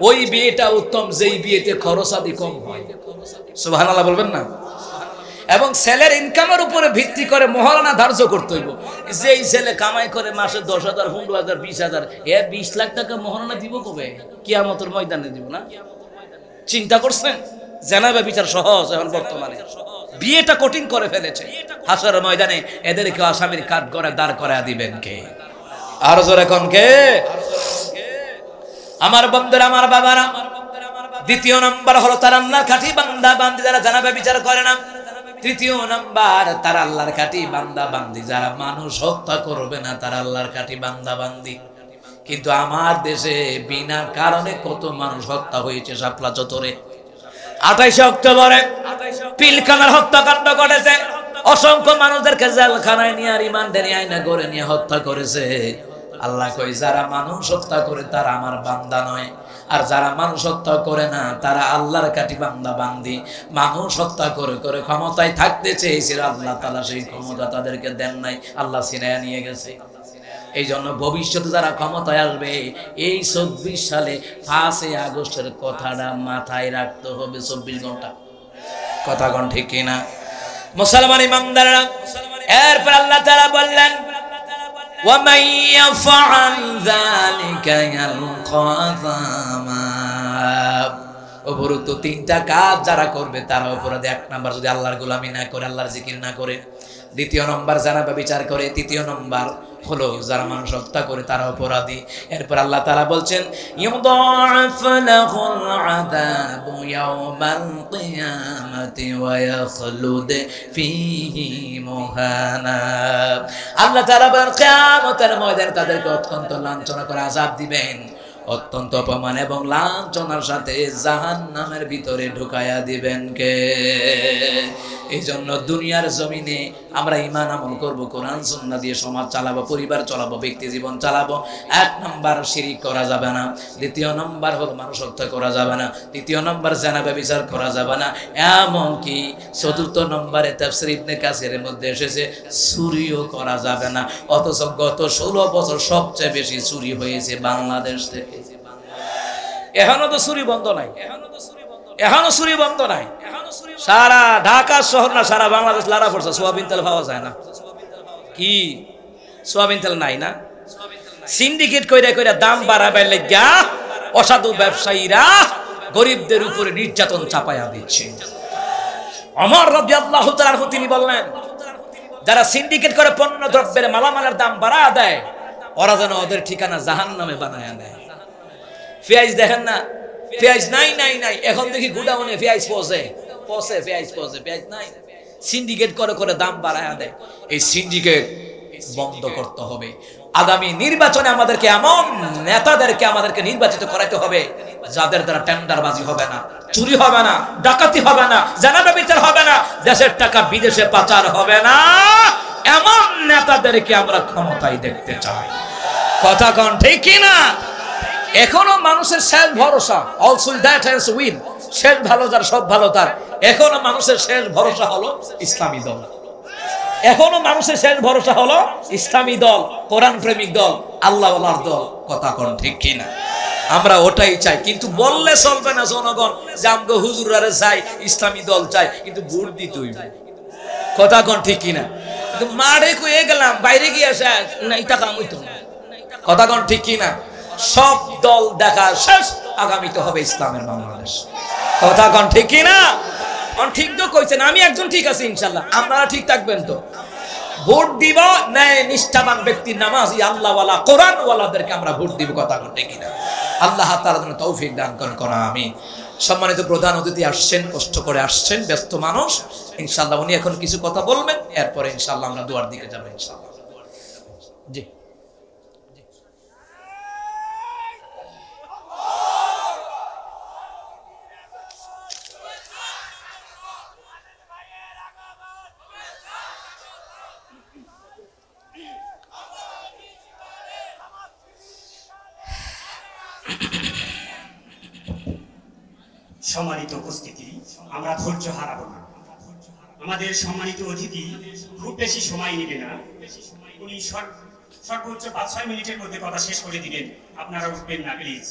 ওই বিয়েটা উত্তম যেই বিয়েতে খরচাদি কম হয়। সুবহানাল্লাহ বলবেন না? এবং ছেলের ইনকামের উপরে ভিত্তি করে মহারণা ধার্য করতে হইব। যেই ছেলে কামাই করে মাসে 10,000, 15,000, 20,000, 20 লাখ টাকা মহারণা দিব কবে? কিয়ামতের ময়দানে দিব না? চিন্তা করছেন? জিনা ব্যভিচার সহজ এখন বর্তমানে, বিয়েটা কঠিন করে ফেলেছে। হাসরের ময়দানে এদেরকে আসামির কাঠ করে দাঁড় করায়া দিবেন কে? আর জোরে কোন কে? আমার বন্ধুরা, আমার বাবারা, দ্বিতীয় নাম্বার হলো তারা আল্লাহর খাঁটি বান্দা বান্দি যারা জিনা ব্যভিচার করে না। তৃতীয় নাম্বার, তারা আল্লাহর খাঁটি বান্দা বান্দি যারা মানুষ হত্যা করবে না, তারা আল্লাহর খাঁটি বান্দা বান্দি। কিন্তু আমার দেশে বিনা কারণে কত মানুষ হত্যা হয়েছে। শাপলা চত্বরে 28 অক্টোবরে পিলখানার হত্যাকাণ্ড ঘটেছে। অসংখ্য মানুষদেরকে জেলখানায় নিয়ে রিমান্ডে আইনা করে নিয়ে হত্যা করেছে। আল্লাহ কই, যারা মানুষ হত্যা করে তারা আমার বান্দা নয়, আর যারা মানুষ হত্যা করে না তারা আল্লাহর খাঁটি বান্দা বান্দি। মানুষ হত্যা করে করে ক্ষমতায় থাকতে চেয়েছিল, আল্লাহ তাআলা সেই ক্ষমতা তাদেরকে দেন নাই, আল্লাহ ছিনায়া নিয়ে গেছে। এই জন্য ভবিষ্যতে যারা ক্ষমতায় আসবে, এই 24 সালে 5 আগস্টের কথাটা মাথায় রাখতে হবে 24 ঘন্টা। কথা কোন ঠিক কিনা? মুসলমান ইমানদাররা, এরপর আল্লাহ তাআলা বললেন, وَمَن يَفْعَلْ ذَلِكَ يَلْقَى أَثَامًا। উপরোক্ত 3টা কাজ যারা করবে তারা অপরাধী। 1 নাম্বার, যদি আল্লাহর গোলামি না করে, আল্লাহর জিকির না করে। 2 নম্বর, জিনা ব্যভিচার করে। 3 নম্বর হলো যারা মানুষ হত্যা করে তারা অপরাধী। এরপর আল্লাহ তাআলা বলছেন, ইউদাআফ লাহুল আযাবু ইয়াওমাল কিয়ামাতি ওয়া ইয়াখলুদ ফীহি মুহানা। আল্লাহ তাআলা কিয়ামতের ময়দানে তাদেরকে অত্যন্ত লাঞ্ছনা করে আযাব দিবেন, অত্যন্ত অপমান এবং লাঞ্ছনার সাথে জাহান্নামের ভিতরে ঢুকায়া দিবেন কে? এই জন্য দুনিয়ার জমিনে আমরা ঈমান আমল করব, কোরআন সুন্নাহ দিয়ে সমাজ চালাবো, পরিবার চালাবো, ব্যক্তি জীবন চালাবো। 1 নাম্বার, শিরিক করা যাবে না। 2 নাম্বার হলো মানুষ হত্যা করা যাবে না। 3 নাম্বার, জিনা ব্যভিচার করা যাবে না। এমনকি 4 নম্বরে তাফসীর ইবনে কাসিরের মধ্যে এসেছে চুরিও করা যাবে না। অথচ গত 16 বছর সবচেয়ে বেশি চুরি হয়েছে বাংলাদেশ থেকে। এখনো তো চুরি বন্ধ নাই, এখনো চুরি বন্ধ নাই। সারা ঢাকা শহর না, সারা বাংলাদেশ লারা পড়ছে। সোয়াবিন তেল পাওয়া যায় না। কি সোয়াবিন তেল নাই না? সিন্ডিকেট কইরা কইরা দাম বাড়াবার লাগিয়া অসাধু ব্যবসায়ীরা গরিবদের উপরে নির্যাতন চাপায়া দিচ্ছে। ওমর রাদিয়াল্লাহু তাআলা আনহু তিনি বললেন, যারা সিন্ডিকেট করে পণ্য দ্রব্যের মালামালের দাম বাড়ায় দেয়, ওরা যেন ওদের ঠিকানা জাহান্নামে বানায়া দেয়। পেঁয়াজ দেখেন না, পেঁয়াজ নাই নাই নাই, এখন দেখি গুডাউনে পেঁয়াজ পচে পেঁয়াজ নাই। সিন্ডিকেট করে করে দাম বাড়ায়া দেয়। এই সিন্ডিকেট বন্ধ করতে হবে। আগামী নির্বাচনে আমাদেরকে এমন নেতাদেরকে আমাদেরকে নির্বাচিত করাইতে হবে যাদের দ্বারা টেন্ডারবাজি হবে না, চুরি হবে না, ডাকাতি হবে না, জানাজা বিচার হবে না, দেশের টাকা বিদেশে পাচার হবে না। এমন নেতাদেরকে আমরা ক্ষমতায় দেখতে চাই। কথা কোন ঠিক কি না? এখনো মানুষের শেষ ভরসা, অলসো দ্যাট হ্যাজ উইন, শেষ ভালো যার সব ভালো তার। এখনো মানুষের শেষ ভরসা হলো ইসলামী দল। এখনো মানুষের শেষ ভরসা হলো ইসলামী দল, কোরআন প্রেমিক দল, আল্লাহওয়ালার দল। কথা কোন ঠিক কি না? আমরা ওটাই চাই, কিন্তু বললে চলবে না জনগণ যে আমগো হুজুরারে চাই, ইসলামী দল চাই, কিন্তু ভোট দিতে হইবে। কথা কোন ঠিক কি না? কিন্তু মাঠে কয়ে গেলাম, বাইরে গিয়ে আসে না, এটা কাম হইতো না। কথা কোন ঠিক কি না? সব দল দেখা শেষ, আগামীতে হবে ইসলামের বাংলাদেশ। কথা কোন ঠিক কি না? ঠিক তো কইছেন, আমি একজন ঠিক আছে ইনশাল্লাহ, আপনারা ঠিক থাকবেন তো? ভোট দিব ন্যায় নিষ্ঠাবান ব্যক্তির, নামাজি আল্লাহওয়ালা কোরআনওয়ালাদেরকে আমরা ভোট দিব। কথা কোন ঠিক কিনা? আল্লাহ তাআলা যেন তৌফিক দান করেন। আমিন। সম্মানিত প্রধান অতিথি আসছেন, কষ্ট করে আসছেন, ব্যস্ত মানুষ। ইনশাআল্লাহ উনি এখন কিছু কথা বলবেন, এরপরে ইনশাআল্লাহ আমরা দোয়ার দিকে যাবো ইনশাআল্লাহ। জি। সম্মানিত উপস্থিতি, আমরা ধৈর্য হারাবো না। আমাদের সম্মানিত অতিথি খুব বেশি সময় নেবে না, উনি সর্বোচ্চ 5-6 মিনিটের মধ্যে কথা শেষ করে দিবেন। আপনারা উঠবেন না প্লিজ।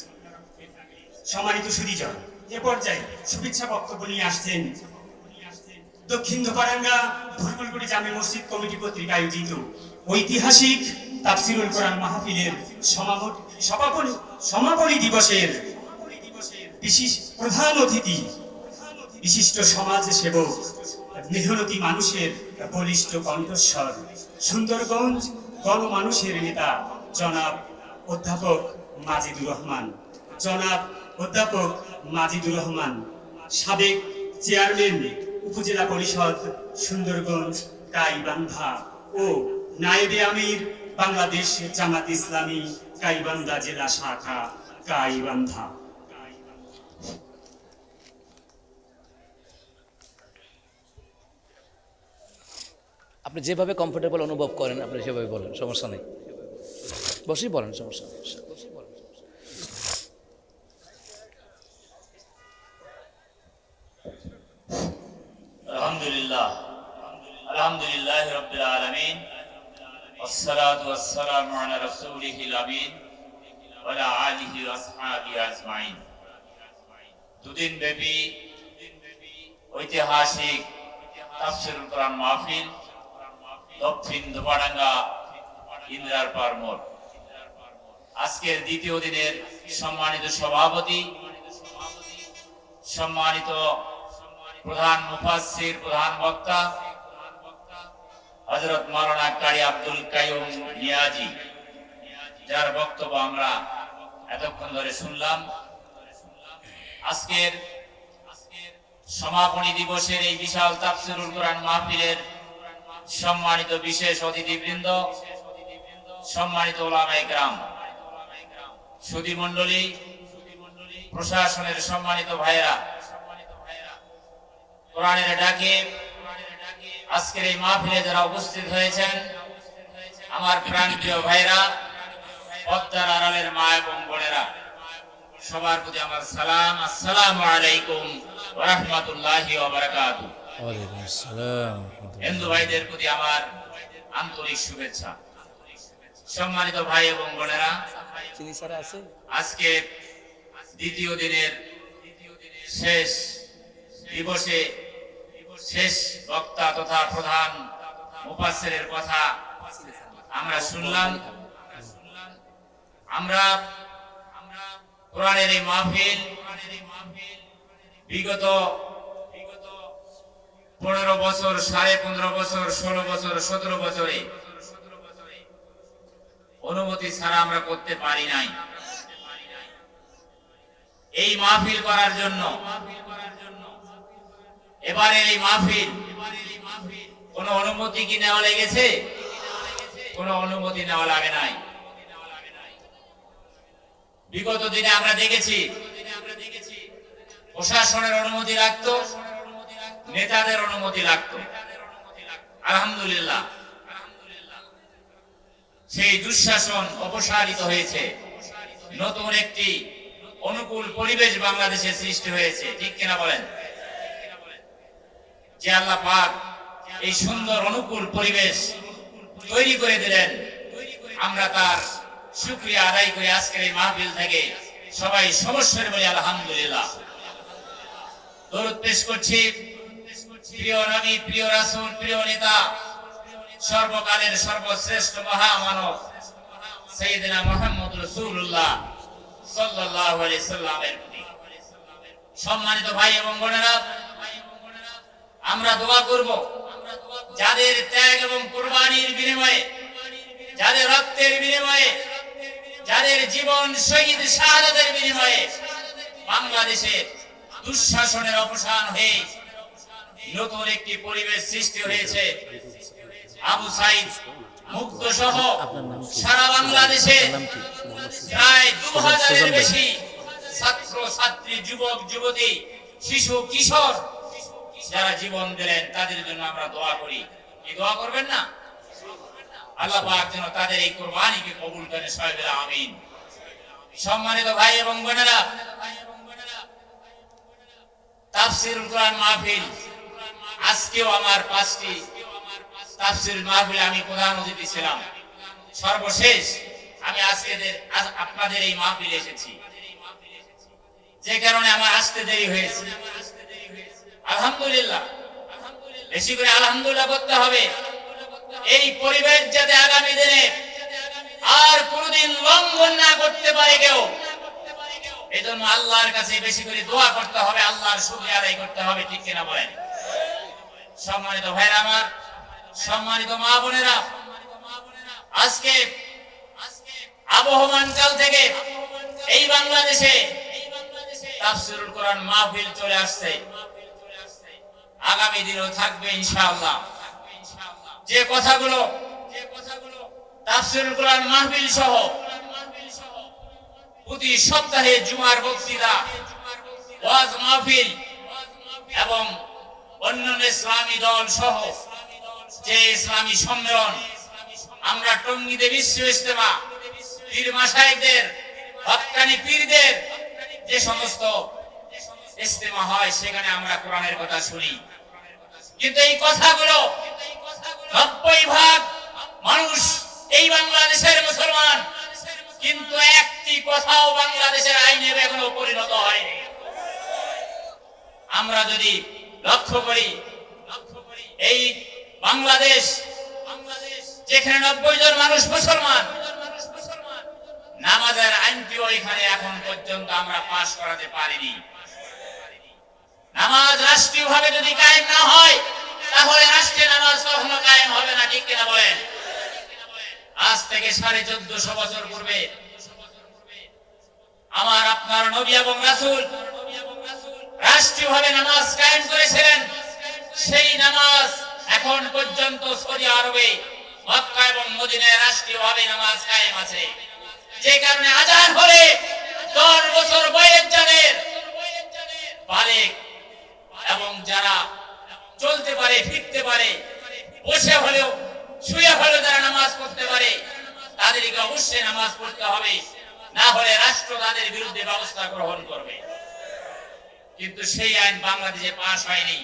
সম্মানিত সুধীজন, এ পর্যায়ে শুভেচ্ছা বক্তব্য নিয়ে আসছেন দক্ষিণ দোপারাঙ্গা ধর্মলগুড়ি জামে মসজিদ কমিটি কর্তৃক আয়োজিত ঐতিহাসিক তাফসিরুল কোরআন মাহফিলের সমাপনী দিবসের বিশেষ প্রধান অতিথি, বিশিষ্ট সমাজ সেবক, মেহনতি মানুষের বলিষ্ঠ কণ্ঠস্বর, সুন্দরগঞ্জ গণমানুষের নেতা জনাব অধ্যাপক মাজিদুর রহমান, সাবেক চেয়ারম্যান উপজেলা পরিষদ সুন্দরগঞ্জ গাইবান্ধা ও নায়েবে আমির বাংলাদেশ জামাত ইসলামী গাইবান্ধা জেলা শাখা গাইবান্ধা। আপনি যেভাবে কমফোর্টেবল অনুভব করেন আপনি সেভাবে বলেন, সমস্যা নেই। বসেই বলেন, সমস্যা নেই। আলহামদুলিল্লাহ রাব্বিল আলামিন, ওয়াসসালাতু ওয়াসসালামু আলা রাসূলিহিল আমিন ওয়া আলা আলিহি ওয়া আসহাবিহি আজমাইন। দুদিন ব্যাপী ঐতিহাসিক তাফসীরুল কোরআন মাহফিল দক্ষিণ দোপাডাঙ্গা ইন্দিরার পাড় মোড়। আজকের দ্বিতীয় দিনের সম্মানিত সভাপতি, সম্মানিত প্রধান মুফাসসির, প্রধান বক্তা হযরত মাওলানা কারি আব্দুল কাইয়ুম নিয়াজি, যার বক্তব্য আমরা এতক্ষণ ধরে শুনলাম। আজকের সমাপনী দিবসের এই বিশাল তাফসীরুল কোরআন মাহফিলের সম্মানিত বিশেষ অতিথিবৃন্দ, সম্মানিত উলামায়ে কেরাম, সুধী মণ্ডলী, প্রশাসনের সম্মানিত ভাইরা, কোরআনের ডাকে আজকের এই মাহফিলে যারা উপস্থিত হয়েছেন, আমার প্রাণপ্রিয় ভাইরা, পদ্মার আড়ালের মা এবং বোনেরা, সবার প্রতি আমার সালাম। আসসালামু আলাইকুম ওয়া রাহমাতুল্লাহি ওয়া বারাকাতুহু। ওয়ালাইকুম আসসালাম। হিন্দু ভাইদের প্রতি আমার আন্তরিক শুভেচ্ছা। সম্মানিত ভাই এবং বোনেরা, আজকে দ্বিতীয় দিনের শেষ দিবসে শেষ বক্তা তথা প্রধান মুফাসসিরের কথা আমরা শুনলাম। আমরা কোরআনের এই মাহফিল বিগত 15 বছর, 15.5 বছর, 16 বছর, 17 বছরে অনুমতি ছাড়া আমরা করতে পারি নাই। এই মাহফিল করার জন্য এবারে এই মাহফিল কোন অনুমতি কি নেওয়া লেগেছে? কোন অনুমতি নেওয়া লাগে নাই। বিগত দিনে আমরা দেখেছি প্রশাসনের অনুমতি লাগতো, নেতাদের অনুমতি লাগতো। আলহামদুলিল্লাহ সেই দুঃশাসন অপসারিত হয়েছে, নতুন একটি অনুকূল পরিবেশ বাংলাদেশে সৃষ্টি হয়েছে, ঠিক কিনা বলেন? যে আল্লাহ পাক এই সুন্দর অনুকূল পরিবেশ তৈরি করে দিলেন, আমরা তার শুকরিয়া আদায় করে আজকের এই মাহফিল থেকে সবাই সমস্যার বলি আলহামদুলিল্লাহ। দরুদ পেশ করছি প্রিয় নবী, প্রিয় রাসূল, প্রিয় নেতা, সর্বকালের সর্বশ্রেষ্ঠ মহামানব সাইয়েদনা মুহাম্মদ রাসূলুল্লাহ সাল্লাল্লাহু আলাইহি সাল্লামের প্রতি। সম্মানিত ভাই এবং বোনেরা, আমরা দোয়া করব যাদের ত্যাগ এবং কুরবানির বিনিময়ে, যাদের রক্তের বিনিময়ে, যাদের জীবন শহীদ শাহাদাতের বিনিময়ে বাংলাদেশে দুঃশাসনের অবসান হয়ে নতুন একটি পরিবেশ সৃষ্টি হয়েছে। আবু সাইদ মুক্ত সহ সারা বাংলাদেশে প্রায় 2000-এর বেশি ছাত্র ছাত্রী, যুবক যুবতী, শিশু কিশোর যারা জীবন দিলেন, তাদের জন্য আমরা দোয়া করি। এই দোয়া করবেন না? আল্লাহ পাক যেন তাদের এই কুরবানিকে কবুল করেন, সবাই বলে আমিন। সম্মানিত ভাই এবং বোনেরা, তাফসীরুল কোরআন মাহফিল, আজকেও আমার 5টি তাফসীর মাহফিলে আমি প্রধান অতিথি ছিলাম। সর্বশেষ আমি আজকে আপনাদের এই মাহফিলে এসেছি, যে কারণে আমার আসতে দেরি হয়েছে। আলহামদুলিল্লাহ, বেশি করে আলহামদুলিল্লাহ করতে হবে। এই পরিবেশ যাতে আগামী দিনে আর কোনদিন লঙ্ঘন না করতে পারে কেউ, এজন্য আল্লাহর কাছে বেশি করে দোয়া করতে হবে, আল্লাহর শুকরিয়া আদায় করতে হবে, ঠিক কিনা বলেন? সম্মানিত ভাইরা আমার, সম্মানিত মা বোনেরা, আজকে আবহমান কাল থেকে এই বাংলাদেশে তাফসীরুল কোরআন মাহফিল চলে আসছে, আগামী দিনও থাকবে ইনশাআল্লাহ। যে কথাগুলো তাফসীরুল কোরআন মাহফিল সহ প্রতি সপ্তাহে জুমার বক্তৃতা, ওয়াজ মাহফিল এবং অন্যান্য ইসলামী দল সহ যে ইসলামী সম্মেলন, আমরা টঙ্গীতে বিশ্ব ইজতেমা, পীর মাশায়েখদের, হক্কানি পীরদের যে সমস্ত ইজতেমা হয়, সেখানে আমরা কোরআনের কথা শুনি। কিন্তু এই কথাগুলো 90% মানুষ এই বাংলাদেশের মুসলমান, কিন্তু একটি কথাও বাংলাদেশের আইনে এখনো পরিণত হয়নি। আমরা যদি লক্ষ্য করি, এই বাংলাদেশ যেখানে 90 জন মানুষ মুসলমান, নামাজের আইনটিও এখানে এখন পর্যন্ত আমরা পাশ করাতে পারিনি। নামাজ রাষ্ট্রীয়ভাবে যদি কায়েম না হয়, তাহলে রাষ্ট্রে নামাজ কখনো কায়েম হবে না, ঠিক কিনা বলেন? আজ থেকে 1450 বছর পূর্বে আমার আপনার নবী এবং রাসূল রাষ্ট্রীয়ভাবে নামাজ কায়েম করেছিলেন। সেই নামাজ এখন পর্যন্ত সৌদি আরবে, মক্কা এবং মদিনায় রাষ্ট্রীয়ভাবে নামাজ কায়েম আছে। যে কারণে আযান হলে 10 বছর বয়স যাদের বালেগ এবং যারা চলতে পারে, ফিরতে পারে, বসে হলেও শুয়ে হলেও যারা নামাজ পড়তে পারে, তাদেরকে অবশ্যই নামাজ পড়তে হবে, না হলে রাষ্ট্র তাদের বিরুদ্ধে ব্যবস্থা গ্রহণ করবে। কিন্তু সেই আইন বাংলাদেশে পাস হয়নি।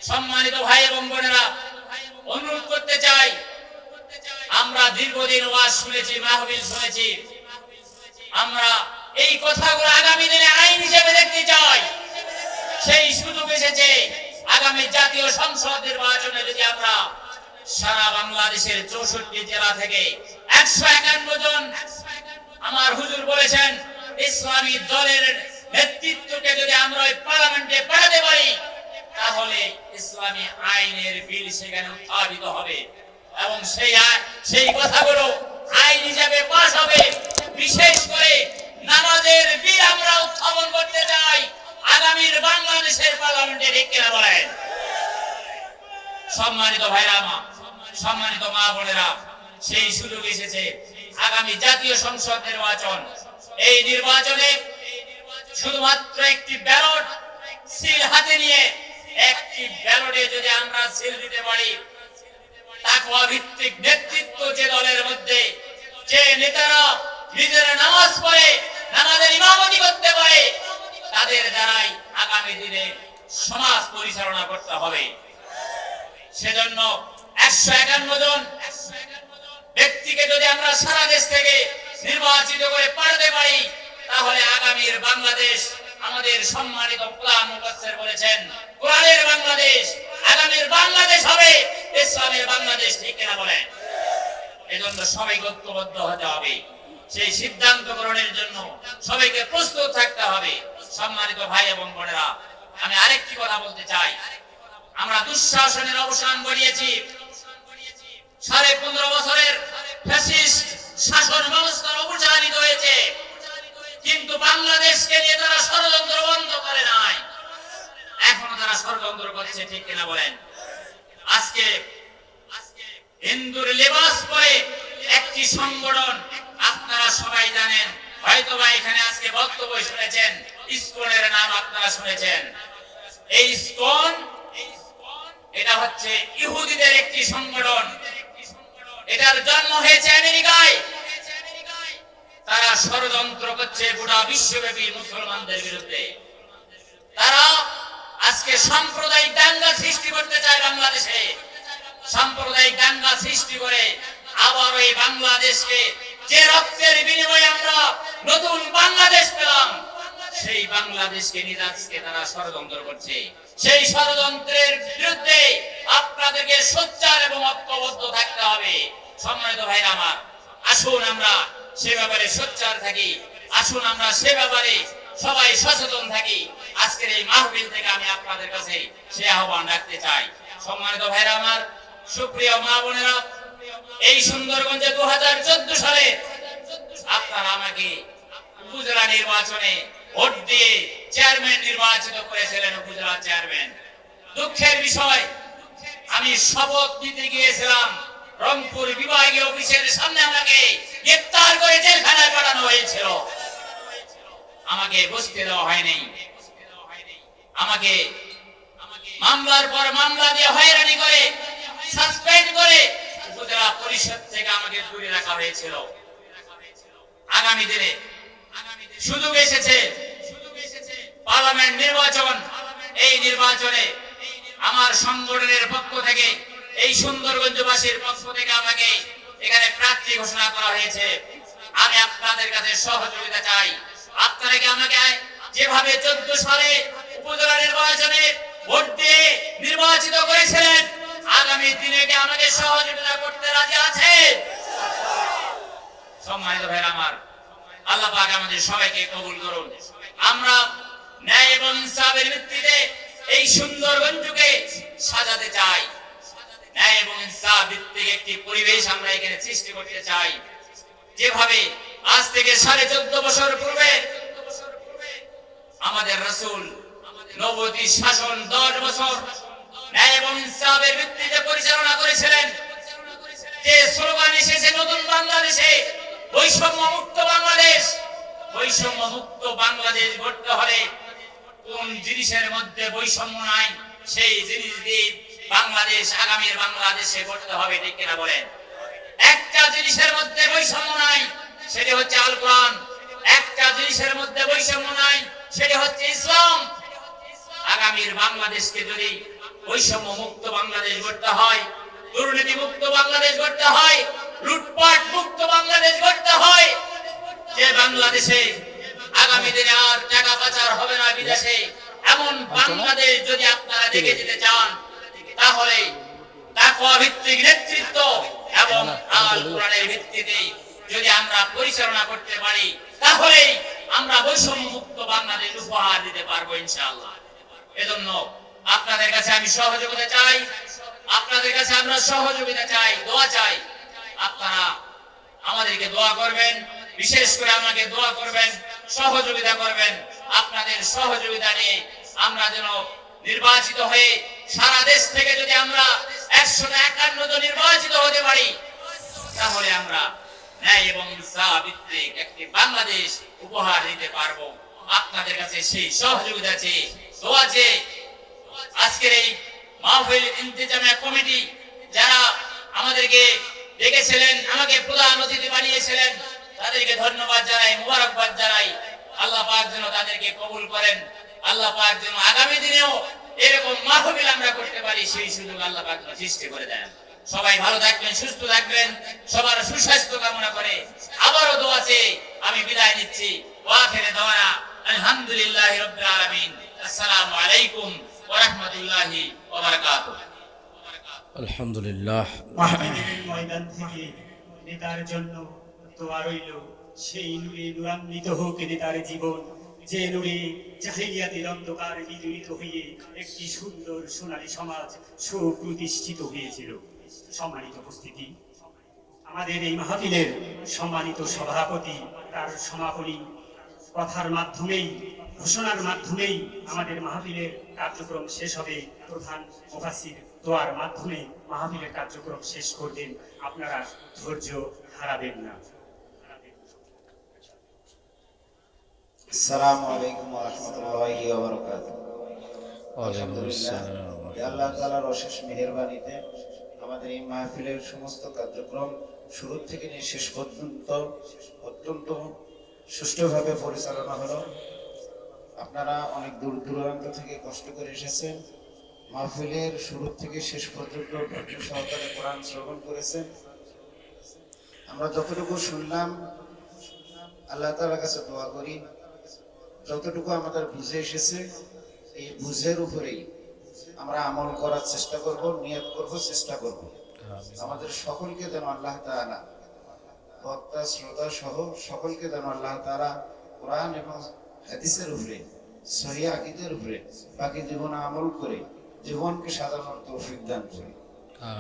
সম্মানিত ভাই এবং বোনেরা, অনুরোধ করতে চাই, আমরা দীর্ঘদিন ওয়াজ শুনেছি, মাহফিল শুনেছি, আমরা এই কথাগুলো আগামী দিনে আইন হিসেবে দেখতে চাই। সেই সুযোগ এসেছে আগামী জাতীয় সংসদ নির্বাচনে যদি আমরা সারা বাংলাদেশের 64 জেলা থেকে 151 জন, আমার হুজুর বলেছেন, ইসলামী দলের নেতৃত্বকে যদি আমরা ওই পার্লামেন্টে পাঠাতে পারি, তাহলে ইসলামী আইনের বিল সেখানে উত্থাপিত হবে এবং সেই কথাগুলো আইন হিসাবে পাস হবে। বিশেষ করে নামাজের বিল আমরা উত্থাপন করতে চাই আগামীর বাংলাদেশের পার্লামেন্টে, ঠিক কিনা বলেন? সম্মানিত ভাইরা আমার, সম্মানিত মা বোনেরা, সেই সুযোগ এসেছে আগামী জাতীয় সংসদ নির্বাচন। এই নির্বাচনে শুধুমাত্র একটি ব্যালট সিল হাতে নিয়ে একটি ব্যালটে যদি আমরা সিল দিতে পারি, তাকওয়া ভিত্তিক নেতৃত্ব যে দলের মধ্যে, যে নেতারা নিজেরা নামাজ পড়ে, নামাজের ইমামতি করতে পারে, তাদের দ্বারাই আগামী দিনে সমাজ পরিচালনা করতে হবে। সেজন্য 151 জন ব্যক্তিকে যদি আমরা সারা দেশ থেকে নির্বাচিত করে পাঠাতে পারি, তাহলে আগামীর বাংলাদেশ, আমাদের সম্মানিত কোরআন মুফাসসির বলেছেন, কোরআনের বাংলাদেশ, আগামীর বাংলাদেশ হবে ইসলামের বাংলাদেশ, ঠিক কিনা বলেন? এজন্য সবাইকে ঐক্যবদ্ধ হতে হবে। সেই সিদ্ধান্ত গ্রহণের জন্য সবাইকে প্রস্তুত থাকতে হবে। সম্মানিত ভাই এবং বোনেরা, আমি আরেকটি কথা বলতে চাই। আমরা দুঃশাসনের অবসান ঘটিয়েছি। 15.5 বছরের ফ্যাসিস্ট শাসন ব্যবস্থার অপসারিত হয়েছে, কিন্তু বাংলাদেশকে নিয়ে তারা ষড়যন্ত্র বন্ধ করে নাই। এখনো তারা ষড়যন্ত্র করছে, ঠিক কিনা বলেন? আজকে হিন্দুর লেবাস পরে একটি সংগঠন, আপনারা সবাই জানেন, হয়তোবা এখানে আজকে বক্তব্য শুনেছেন, ইসকনের নাম আপনারা শুনেছেন। এই ইসকন, এটা হচ্ছে ইহুদিদের একটি সংগঠন। এটার জন্ম হয়েছে আমেরিকায়। তারা ষড়যন্ত্র করছে গোটা বিশ্বব্যাপী মুসলমানদের বিরুদ্ধে। তারা আজকে সাম্প্রদায়িক দাঙ্গা সৃষ্টি করতে চায় বাংলাদেশে। সাম্প্রদায়িক দাঙ্গা সৃষ্টি করে আবার এই বাংলাদেশকে, যে রক্তের বিনিময়ে আমরা নতুন বাংলাদেশ পেলাম, সেই বাংলাদেশকে নিয়ে আজকে তারা ষড়যন্ত্র করছে। সেই ষড়যন্ত্রের বিরুদ্ধে আপনাদেরকে সোচ্চার এবং ঐক্যবদ্ধ থাকতে হবে। সম্মানিত ভাইরা আমার, আসুন আমরা সে ব্যাপারে সোচ্চার থাকি, আসুন আমরা সে ব্যাপারে সবাই সচেতন থাকি। আজকের এই মাহফিল থেকে আমি আপনাদের কাছে সে আহ্বান রাখতে চাই। সম্মানিত ভাইরা আমার, সুপ্রিয় মা বোনেরা, এই সুন্দরগঞ্জে 2014 সালে আপনারা আমাকে উপজেলা নির্বাচনে ভোট দিয়ে চেয়ারম্যান নির্বাচিত করেছিলেন, উপজেলা চেয়ারম্যান। দুঃখের বিষয়, আমি শপথ নিতে গিয়েছিলাম, রংপুর বিভাগীয় অফিসের সামনে আমাকে গ্রেফতার করে জেলখানায় পাঠানো হয়েছিল। আমাকে বসতে দেওয়া হয়নি। আমাকে মামলার পর মামলা দিয়ে হয়রানি করে, সাসপেন্ড করে উপজেলা পরিষদ থেকে আমাকে দূরে রাখা হয়েছিল। আগামী দিনে সুযোগ এসেছে পার্লামেন্ট নির্বাচন। এই নির্বাচনে আমার সংগঠনের পক্ষ থেকে, এই সুন্দরগঞ্জবাসীর পক্ষ থেকে আমাকে এখানে প্রার্থী ঘোষণা করা হয়েছে। আমি আপনাদের কাছে সহযোগিতা চাই। আপনারা কি আমাকে যেভাবে 14 সালে উপজেলা নির্বাচনে ভোট দিয়ে নির্বাচিত করেছিলেন, আগামী দিনে কি আমাকে সহযোগিতা করতে রাজি আছে? সম্মানিত ভাইরা আমার, আল্লাহ পাক আমাদের সবাইকে কবুল করুন। আমরা ন্যায় এবং ইনসাফের ভিত্তিতে এই সুন্দরগঞ্জকে সাজাতে চাই। ন্যায় এবং ইনসাফ ভিত্তিক একটি পরিবেশ আমরা এখানে সৃষ্টি করতে চাই। যেভাবে আজ থেকে 14.5 বছর পূর্বে আমাদের রাসূল নবতী শাসন 10 বছর ন্যায় এবং ইনসাফের ভিত্তিতে পরিচালনা করেছিলেন, যে স্লোগান এসেছে নতুন বাংলাদেশে, বৈষম্য মুক্ত বাংলাদেশ। বৈষম্য মুক্ত বাংলাদেশ গড়তে হলে কোন জিনিসের মধ্যে বৈষম্য নাই, সেই জিনিস দিয়ে বাংলাদেশ, আগামীর বাংলাদেশে গড়তে হবে, ঠিক কিনা বলেন? একটা জিনিসের মধ্যে বৈষম্য নাই, সেটি হচ্ছে আল কোরআন। একটা জিনিসের মধ্যে বৈষম্য নাই, সেটি হচ্ছে ইসলাম। আগামীর বাংলাদেশকে যদি বৈষম্য মুক্ত বাংলাদেশ গড়তে হয়, দুর্নীতি মুক্ত বাংলাদেশ গড়তে হয়, লুটপাট মুক্ত বাংলাদেশ গড়তে হয়, যে বাংলাদেশে আগামী দিনে আর টাকা পাচার হবে না বিদেশে, এমন বাংলাদেশ যদি আপনারা দেখে যেতে চান, তাহলে তাকওয়া ভিত্তিক নেতৃত্ব এবং আল কোরআনের ভিত্তিতে যদি আমরা পরিচালনা করতে পারি, তাহলে আমরা বৈষম্য মুক্ত বাংলাদেশ উপহার দিতে পারবো ইনশাআল্লাহ। এজন্য আপনাদের কাছে আমি সহযোগিতা চাই, আপনাদের কাছে আমরা সহযোগিতা চাই, দোয়া চাই। আপনারা আমাদেরকে দোয়া করবেন, বিশেষ করে আমাকে দোয়া করবেন, সহযোগিতা করবেন। আপনাদের সহযোগিতা নিয়ে আমরা যেন নির্বাচিত হয়ে সারা দেশ থেকে যদি আমরা 151 জন নির্বাচিত হতে পারি, তাহলে আমরা ন্যায় এবং ইনসাফ ভিত্তিক একটি বাংলাদেশ উপহার দিতে পারবো। আপনাদের কাছে সেই সহযোগিতা চেয়ে, দোয়া চেয়ে আজকের এই মাহফিল ইন্তেজামিয়া কমিটি যারা আমাদেরকে ডেকেছিলেন, আমাকে প্রধান অতিথি বানিয়েছিলেন, তাদেরকে ধন্যবাদ জানাই, মুবারকবাদ জানাই। আল্লাহ পাক যেন তাদেরকে কবুল করেন, আল্লাহ পাক যেন আগামী দিনেও এরকম মাহফিল আমরা করতে পারি সেই সুযোগ আল্লাহ পাক সৃষ্টি করে দেন। সবাই ভালো থাকবেন, সুস্থ থাকবেন, সবার সুস্বাস্থ্য কামনা করে আবারও দোয়া চেয়ে আমি বিদায় নিচ্ছি। ওয়া আখিরু দাওয়ানা আলহামদুলিল্লাহি রাব্বিল আলামিন। আসসালামু আলাইকুম ওয়া রাহমাতুল্লাহি ওয়া বারাকাতুহু। আলহামদুলিল্লাহ। মাহফিলের ময়দান থেকে নেতার জন্য দোয়া রইল, সেই নূরে নূরান্বিত হোক নেতার জীবন, যে নূরে জাহিলিয়াতের অন্ধকার বিদূরিত হয়ে একটি সুন্দর সোনালী সমাজ সুপ্রতিষ্ঠিত হয়েছিল। সম্মানিত উপস্থিতি, আমাদের এই মাহফিলের সম্মানিত সভাপতি তার সমাপনী কথার মাধ্যমেই, ঘোষণার মাধ্যমেই আমাদের মাহফিলের কার্যক্রম শেষ হবে। প্রধান মুফাসসির দোয়ার মাধ্যমে মাহফিলের কার্যক্রম শেষ করবেন। আপনারা ধৈর্য হারাবেন না। আসসালামু আলাইকুম ওয়া রাহমাতুল্লাহি ওয়া বারাকাতুহু। ওয়ালাইকুম আসসালাম। আল্লাহ তাআলার অশেষ মেহেরবানিতে আমাদের এই মাহফিলের সমস্ত কার্যক্রম শুরু থেকে নিয়ে শেষ পর্যন্ত অত্যন্ত সুষ্ঠুভাবে পরিচালনা হলো। আপনারা অনেক দূর দূরান্ত থেকে কষ্ট করে এসেছেন, মাহফিলের শুরু থেকে শেষ পর্যন্ত ধৈর্য সহকারে কোরআন শ্রবণ করেছেন। আমরা যতটুকু শুনলাম আল্লাহ তাআলার কাছে দোয়া করি, যতটুকু আমাদের বুঝে এসেছে এই বুঝের উপরেই আমরা আমল করার চেষ্টা করব, নিয়ত করব, চেষ্টা করব। আমাদের সকলকে যেন আল্লাহ তাআলা, বক্তা শ্রোতা সহ সকলকে যেন আল্লাহ তাআলা কোরআন এবং হাদিসের উপরে, সহিহ আকীদার উপরে বাকি জীবন আমল করে জীবনকে সাজানোর তৌফিক দান করে।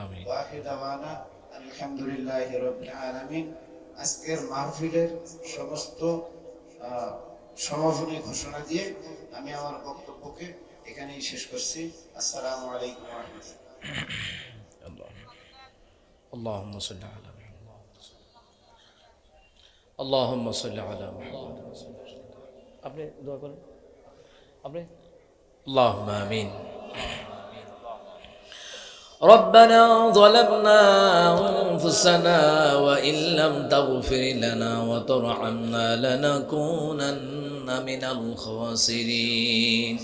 আমিন। ওয়া আখিরু দাওয়ানা আলহামদুলিল্লাহি রাব্বিল আলামিন। আজকের মাহফিলের সমস্ত সমাপনী ঘোষণা দিয়ে আমি আমার বক্তব্যকে এখানেই শেষ করছি। আসসালামু আলাইকুম ওয়া রাহমাতুল্লাহ। আল্লাহুম্মা সাল্লি আলা মুহাম্মাদ। আল্লাহুম্মা সাল্লি আলা মুহাম্মাদ। আপনি দোয়া করেন, আপনি। আল্লাহুম্মা আমিন। ربنا ظلمنا أنفسنا وإن لم تغفر لنا وترحمنا لنكونن من الخاسرين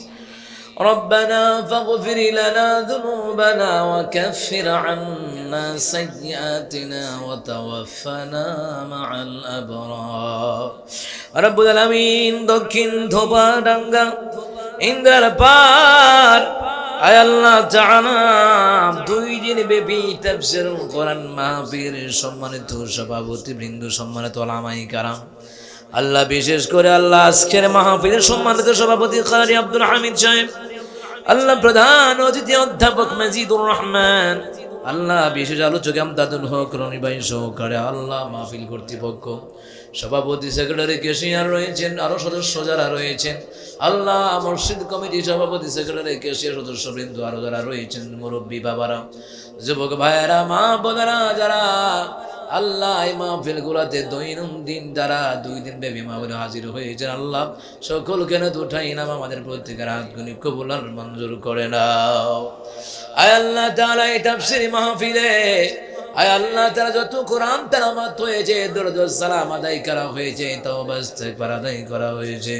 ربنا فاغفر لنا ذنوبنا وكفر عنا سيئاتنا وتوفنا مع الأبرار رب العالمين দক্ষিণ ধোপাডাঙ্গা ইন্দ্রার পার আয় আল্লাহ তাআলা 2 দিন ব্যাপী তাফসীরুল কোরআন মাহফিল সম্মানিত সভাপতি বৃন্দ, সম্মানিত উলামায়ে কেরাম, আল্লাহ বিশেষ করে আল্লাহ আজকের মাহফিলের সম্মানিত সভাপতি কারি আব্দুল হামিদ সাহেব, আল্লাহ প্রধান অতিথি অধ্যাপক মাজিদুর রহমান, আল্লাহ বিশেষ আলোচক আমদাদুল হক রনি ভাই সহকারে, আল্লাহ মাহফিল কর্তৃপক্ষ, সভাপতি, সেক্রেটারি, ক্যাশিয়ার রয়েছেন, আরো সদস্য যারা রয়েছেন, আল্লাহ মসজিদ কমিটি সভাপতি, সেক্রেটারি, ক্যাশিয়ার সদস্যবৃন্দ, আরো যারা রয়েছেন, মুরব্বী বাবারা, যুবক ভাইয়েরা, মা বোনেরা যারা আল্লাহ এই মাহফিল গুলাতে দৈনন্দিন যারা 2 দিন ব্যাপী মাহফিলে হাজির হয়েছেন, আল্লাহ সকলকে না উঠাই নাম আমাদের প্রত্যেকের হাতগুলি কবুল আর মঞ্জুর করে নাও। আয় আল্লাহ তাআলা এই তাফসীর মাহফিলে আয় আল্লাহ তাআলা যত কোরআন তেলাওয়াত হয়েছে, দরুদ ও সালাম আদায় করা হয়েছে, তওবা ইস্তিগফার আদায় করা হয়েছে,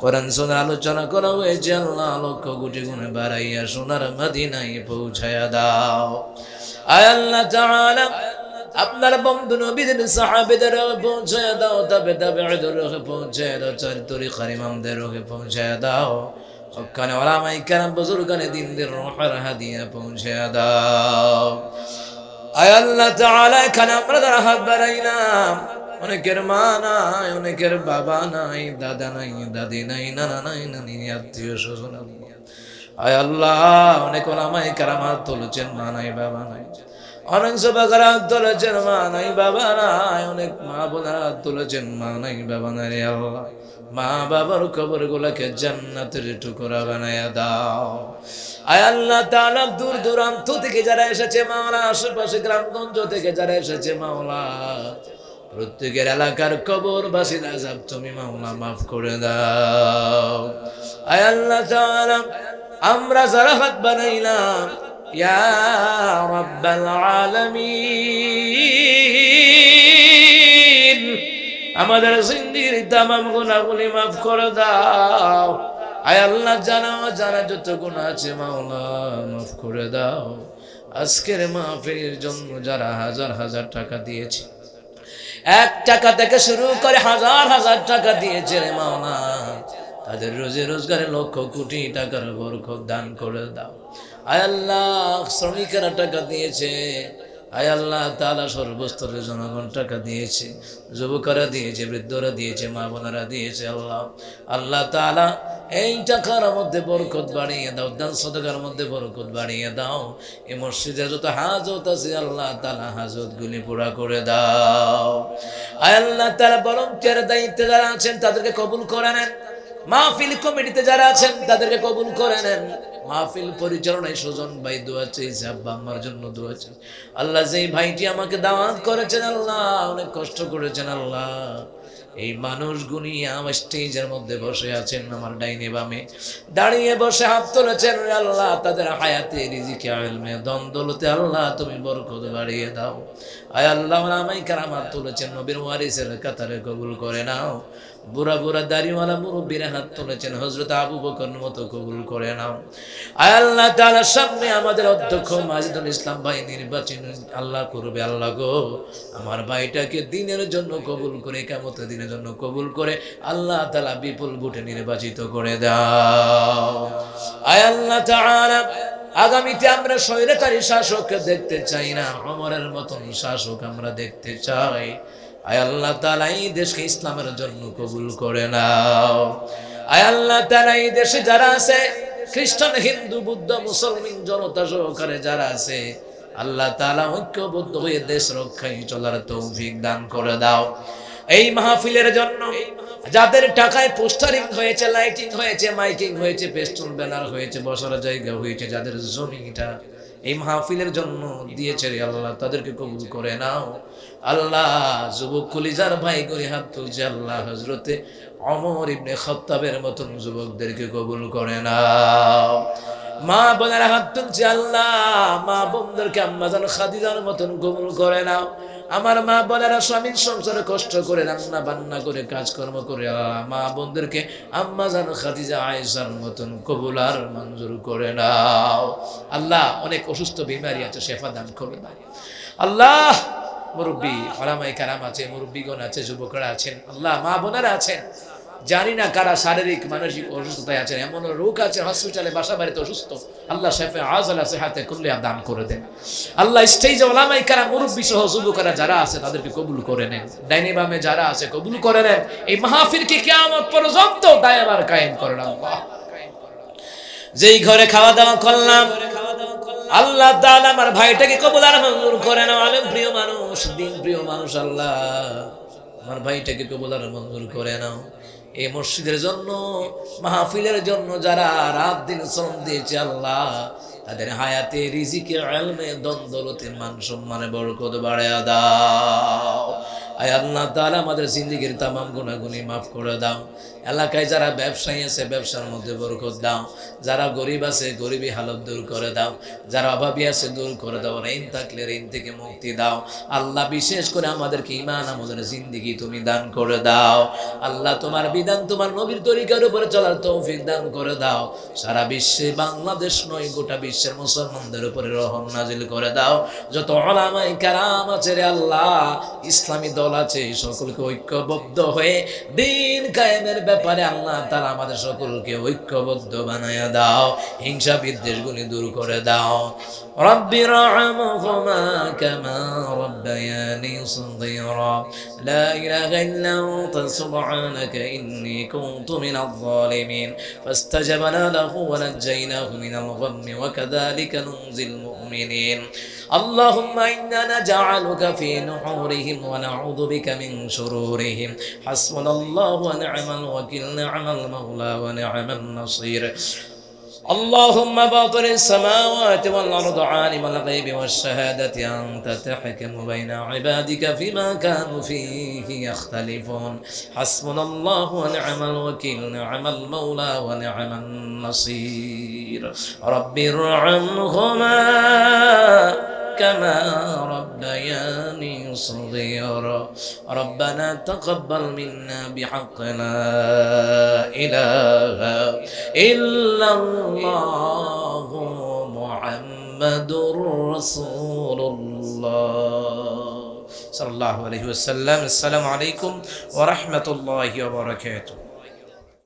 কোরআন শোনার আলোচনা করা হয়েছে, আল্লাহ লক্ষ কোটি গুণে বাড়াইয়া সোনার মদিনায় পৌঁছায়া দাও। আয় আল্লাহ তাআলা আপনার বন্ধু নবীদের সাহাবীদের পৌঁছায়া দাও, তবে তাবেঈদের পৌঁছায়া দাও, চার তরিকার ইমামদের পৌঁছায়া দাও, হক্কানি উলামায়ে কেরাম বুজুর্গানে দ্বীনদের রূহের হাদিয়া পৌঁছায়া দাও। আয় আল্লাহ তাআলা এখানে আমরা যারা হাত বাড়াইলাম অনেকের মা নাই, অনেকের বাবা নাই, দাদা নাই, দাদি নাই, নানা নাই, নানি, আত্মীয় স্বজন। আয় আল্লাহ, অনেক ওলামায়ে কেরাম হাত তুলেছেন, মা নাই বাবা নাই। অনেক যুবকেরা হাত তুলেছেন, মা নাই বাবা নাই। অনেক মা বোনেরা হাত তুলেছেন, মা নাই বাবা নাই। রে আল্লাহ, মা বাবার কবর গুলাকে জান্নাতের টুকরা বানায়া দাও। আয় আল্লাহ তাআলা, দূর দূরান্ত থেকে যারা এসেছে মাওলা, আশেপাশে গ্রামগঞ্জ থেকে যারা এসেছে মাওলা, প্রত্যেকের এলাকার কবরবাসীর আযাব তুমি মাওলা মাফ করে দাও। আয় আল্লাহ তাআলা, আমরা যারা হাত বানাইলাম, ইয়া রাব্বাল আলামিন, আমাদের জিন্দিগির তামাম গুনাহগুলি মাফ করে দাও। আয় আল্লাহ, জানা যারা যত গুনাহ আছে মাওলা মাফ করে দাও। আজকের মাহফিলের জন্য যারা হাজার হাজার টাকা দিয়েছে, 1 টাকা থেকে শুরু করে হাজার হাজার টাকা দিয়েছে রে মাওলা, তাদের রোজে রোজগারে লক্ষ কোটি টাকার বরকত দান করে দাও। আয় আল্লাহ, শ্রমিকেরা টাকা দিয়েছে, আয় আল্লাহ তাআলা সর্বস্তরের জনগণ টাকা দিয়েছে, যুবকরা দিয়েছে, বৃদ্ধরা দিয়েছে, মা বোনেরা দিয়েছে। আল্লাহ আল্লাহ তাআলা, এই টাকার মধ্যে বরকত বাড়িয়ে দাও, দান সদকার মধ্যে বরকত বাড়িয়ে দাও। এই মসজিদে যত হাজত আছে আল্লাহ তাআলা হাজত গুলি পুরা করে দাও। আয় আল্লাহ তাআলা, ভলান্টিয়ার দায়িত্বে যারা আছেন তাদেরকে কবুল করে নেন। মাহফিল কমিটিতে যারা আছেন তাদেরকে কবুল করে নেন। মাহফিল পরিচালনায় সুজন ভাই দোয়া চাইছে, আব্বা আম্মার জন্য দোয়া চাই। আল্লাহ, যেই ভাইটি আমাকে দাওয়াত করেছেন আল্লাহ, অনেক কষ্ট করেছেন আল্লাহ, এই মানুষগুলি আমার স্টেজের মধ্যে বসে আছেন, আমার ডাইনে বামে দাঁড়িয়ে বসে হাত তুলেছেন আল্লাহ, তাদের হায়াতে, রিজিকে, ইলমে, দন্দলতে আল্লাহ তুমি বরকত বাড়িয়ে দাও। আয় আল্লাহ, ওলামায়ে কেরাম হাত তুলেছেন, নবীর ওয়ারিসের কাতারে কবুল করে নাও। বুড়া বুড়া দাড়িওয়ালা মুরব্বীরা হাত তুলেছেন, হযরত আবু বকর মতো কবুল করে নাও। আয় আল্লাহ তাআলা, সামনে আমাদের অধ্যক্ষ মাজিদুল ইসলাম ভাই নির্বাচন আল্লাহ করবে। আল্লাহ গো, আমার ভাইটাকে দিনের জন্য কবুল করে, কিয়ামতের দিনের জন্য কবুল করে আল্লাহ তাআলা বিপুল ভোটে নির্বাচিত করে দাও। আয় আল্লাহ তাআলা, আগামীতে আমরা স্বৈরাচারী শাসক দেখতে চাই না, ওমরের মতন শাসক আমরা দেখতে চাই। আয় আল্লাহ তাআলা, এই দেশকে ইসলামের জন্য কবুল করে নাও। আয় আল্লাহ তাআলা, এই দেশে যারা আছে, খ্রিস্টান, হিন্দু, বৌদ্ধ, মুসলমান জনতা সহকারে যারা আছে, আল্লাহ তাআলা ঐক্যবদ্ধ হয়ে দেশ রক্ষায় চলার তৌফিক দান করে দাও। এই মাহফিলের জন্য যাদের টাকায় পোস্টারিং হয়েছে, লাইটিং হয়েছে, মাইকিং হয়েছে, পেস্টুন ব্যানার হয়েছে, বসার জায়গা হয়েছে, যাদের জমিটা এই মাহফিলের জন্য দিয়েছে রে আল্লাহ, তাদেরকে কবুল করে নাও। আল্লাহ, যুবক কলিজার ভাই করে হাত তুলছে আল্লাহ, হযরতে ওমর ইবনে খাত্তাবের মতন যুবকদেরকে কবুল করে নাও। মা বোনেরা হাত তুলছে আল্লাহ, মা বোনদেরকে আম্মাজান খাদিজার মতন কবুল করে নাও। আমার মা বোনেরা স্বামীর সংসারে কষ্ট করে রান্না বান্না করে কাজকর্ম করে, মা বোনদেরকে আম্মাজান খাদিজা আয়েশার মতন কবুল আর মঞ্জুর করে নাও। আল্লাহ, অনেক অসুস্থ বিমারি আছে, শেফা দান করে দাও। আল্লাহ, মুরব্বী ওলামায়ে কেরাম আছে, মুরব্বীগণ আছে, যুবকরা আছেন, আল্লাহ মা বোনেরা আছেন, জানি না কারা শারীরিক মানসিক অসুস্থতায় আছেন, এমন রোগ আছে হসপিটালে, বাসা বাড়িতে অসুস্থ, আল্লাহ শাফি আজলা সেহাতে কুল্লিয়া দান করে দেন। আল্লাহ, স্টেজে ওলামায়ে কেরাম, মুরব্বী সহ যুবকরা যারা আছে তাদেরকে কবুল করে নেন। ডাইনে বামে যারা আছে কবুল করে নেন। এই মাহফিলকে কিয়ামত পর্যন্ত দায়বার কায়েম করেন আল্লাহ। যেই ঘরে খাওয়া দাওয়া করলাম আল্লাহ তাআলা, আমার ভাইটাকে কবুল আর মঞ্জুর করে নাও। আলেম প্রিয় মানুষ, দিন প্রিয় মানুষ, আল্লাহ আমার ভাইটাকে কবুল আর মঞ্জুর করে নাও। এই মসজিদের জন্য, মাহফিলের জন্য যারা রাত দিন শ্রম দিয়েছে আল্লাহ, তাদের হায়াতে, রিজিকে, ইলমে, দন্দলতে, মান সম্মানে বরকত বাড়ায়া দাও। আয় আল্লাহ তাআলা, আমাদের জিন্দেগীর তামাম গুনাহগুনি মাফ করে দাও। এলাকায় যারা ব্যবসায়ী আছে, ব্যবসার মধ্যে বরকত দাও। যারা গরিব আছে, গরিবী হালত দূর করে দাও। যারা অভাবী আছে দূর করে দাও। ঋণ থাকলে ঋণ থেকে মুক্তি দাও আল্লাহ। বিশেষ করে আমাদেরকে ঈমান আমলের জিন্দেগি তুমি দান করে দাও আল্লাহ। তোমার বিধান, তোমার নবীর তরিকার উপরে চলার তৌফিক দান করে দাও। সারা বিশ্বে, বাংলাদেশ নয় গোটা বিশ্বের মুসলমানদের উপরে রহম নাজিল করে দাও। যত উলামায়ে কেরাম আছে রে আল্লাহ, ইসলামী দল দল আছে সকলকে ঐক্যবদ্ধ হয়ে দিন কায়েমের ব্যাপারে আল্লাহ তাআলা আমাদের সকলকে ঐক্যবদ্ধ বানায়া দাও, হিংসা বিদ্বেষগুলি দূর করে দাও। রব্বির রহমহুমা কামা রব্বায়ানি সগীরা লা ইলাহা ইল্লা আনতা সুবহানাকা ইন্নী কুনতু মিনাজ জালিমিন ফাস্তাজাবনা লাহু ওয়া নাজ্জায়নাহু মিনাল গাম্মি ওয়া কাযালিকা নুনজিল মুমিনিন। اللهم إنا نجعلك في نحورهم ونعوذ بك من شرورهم حسبنا الله ونعم الوكيل نعم المولى ونعم النصير اللهم باطل السماوات والأرض عالم الغيب والشهادة أنت تحكم بين عبادك فيما كانوا فيه يختلفون حسبنا الله ونعم الوكيل نعم المولى ونعم النصير رب ارحمهما كما ربياني صغيرا ربنا تقبل منا بحق لا إله إلا الله محمد رسول الله صلى الله عليه وسلم. السلام عليكم ورحمة الله وبركاته.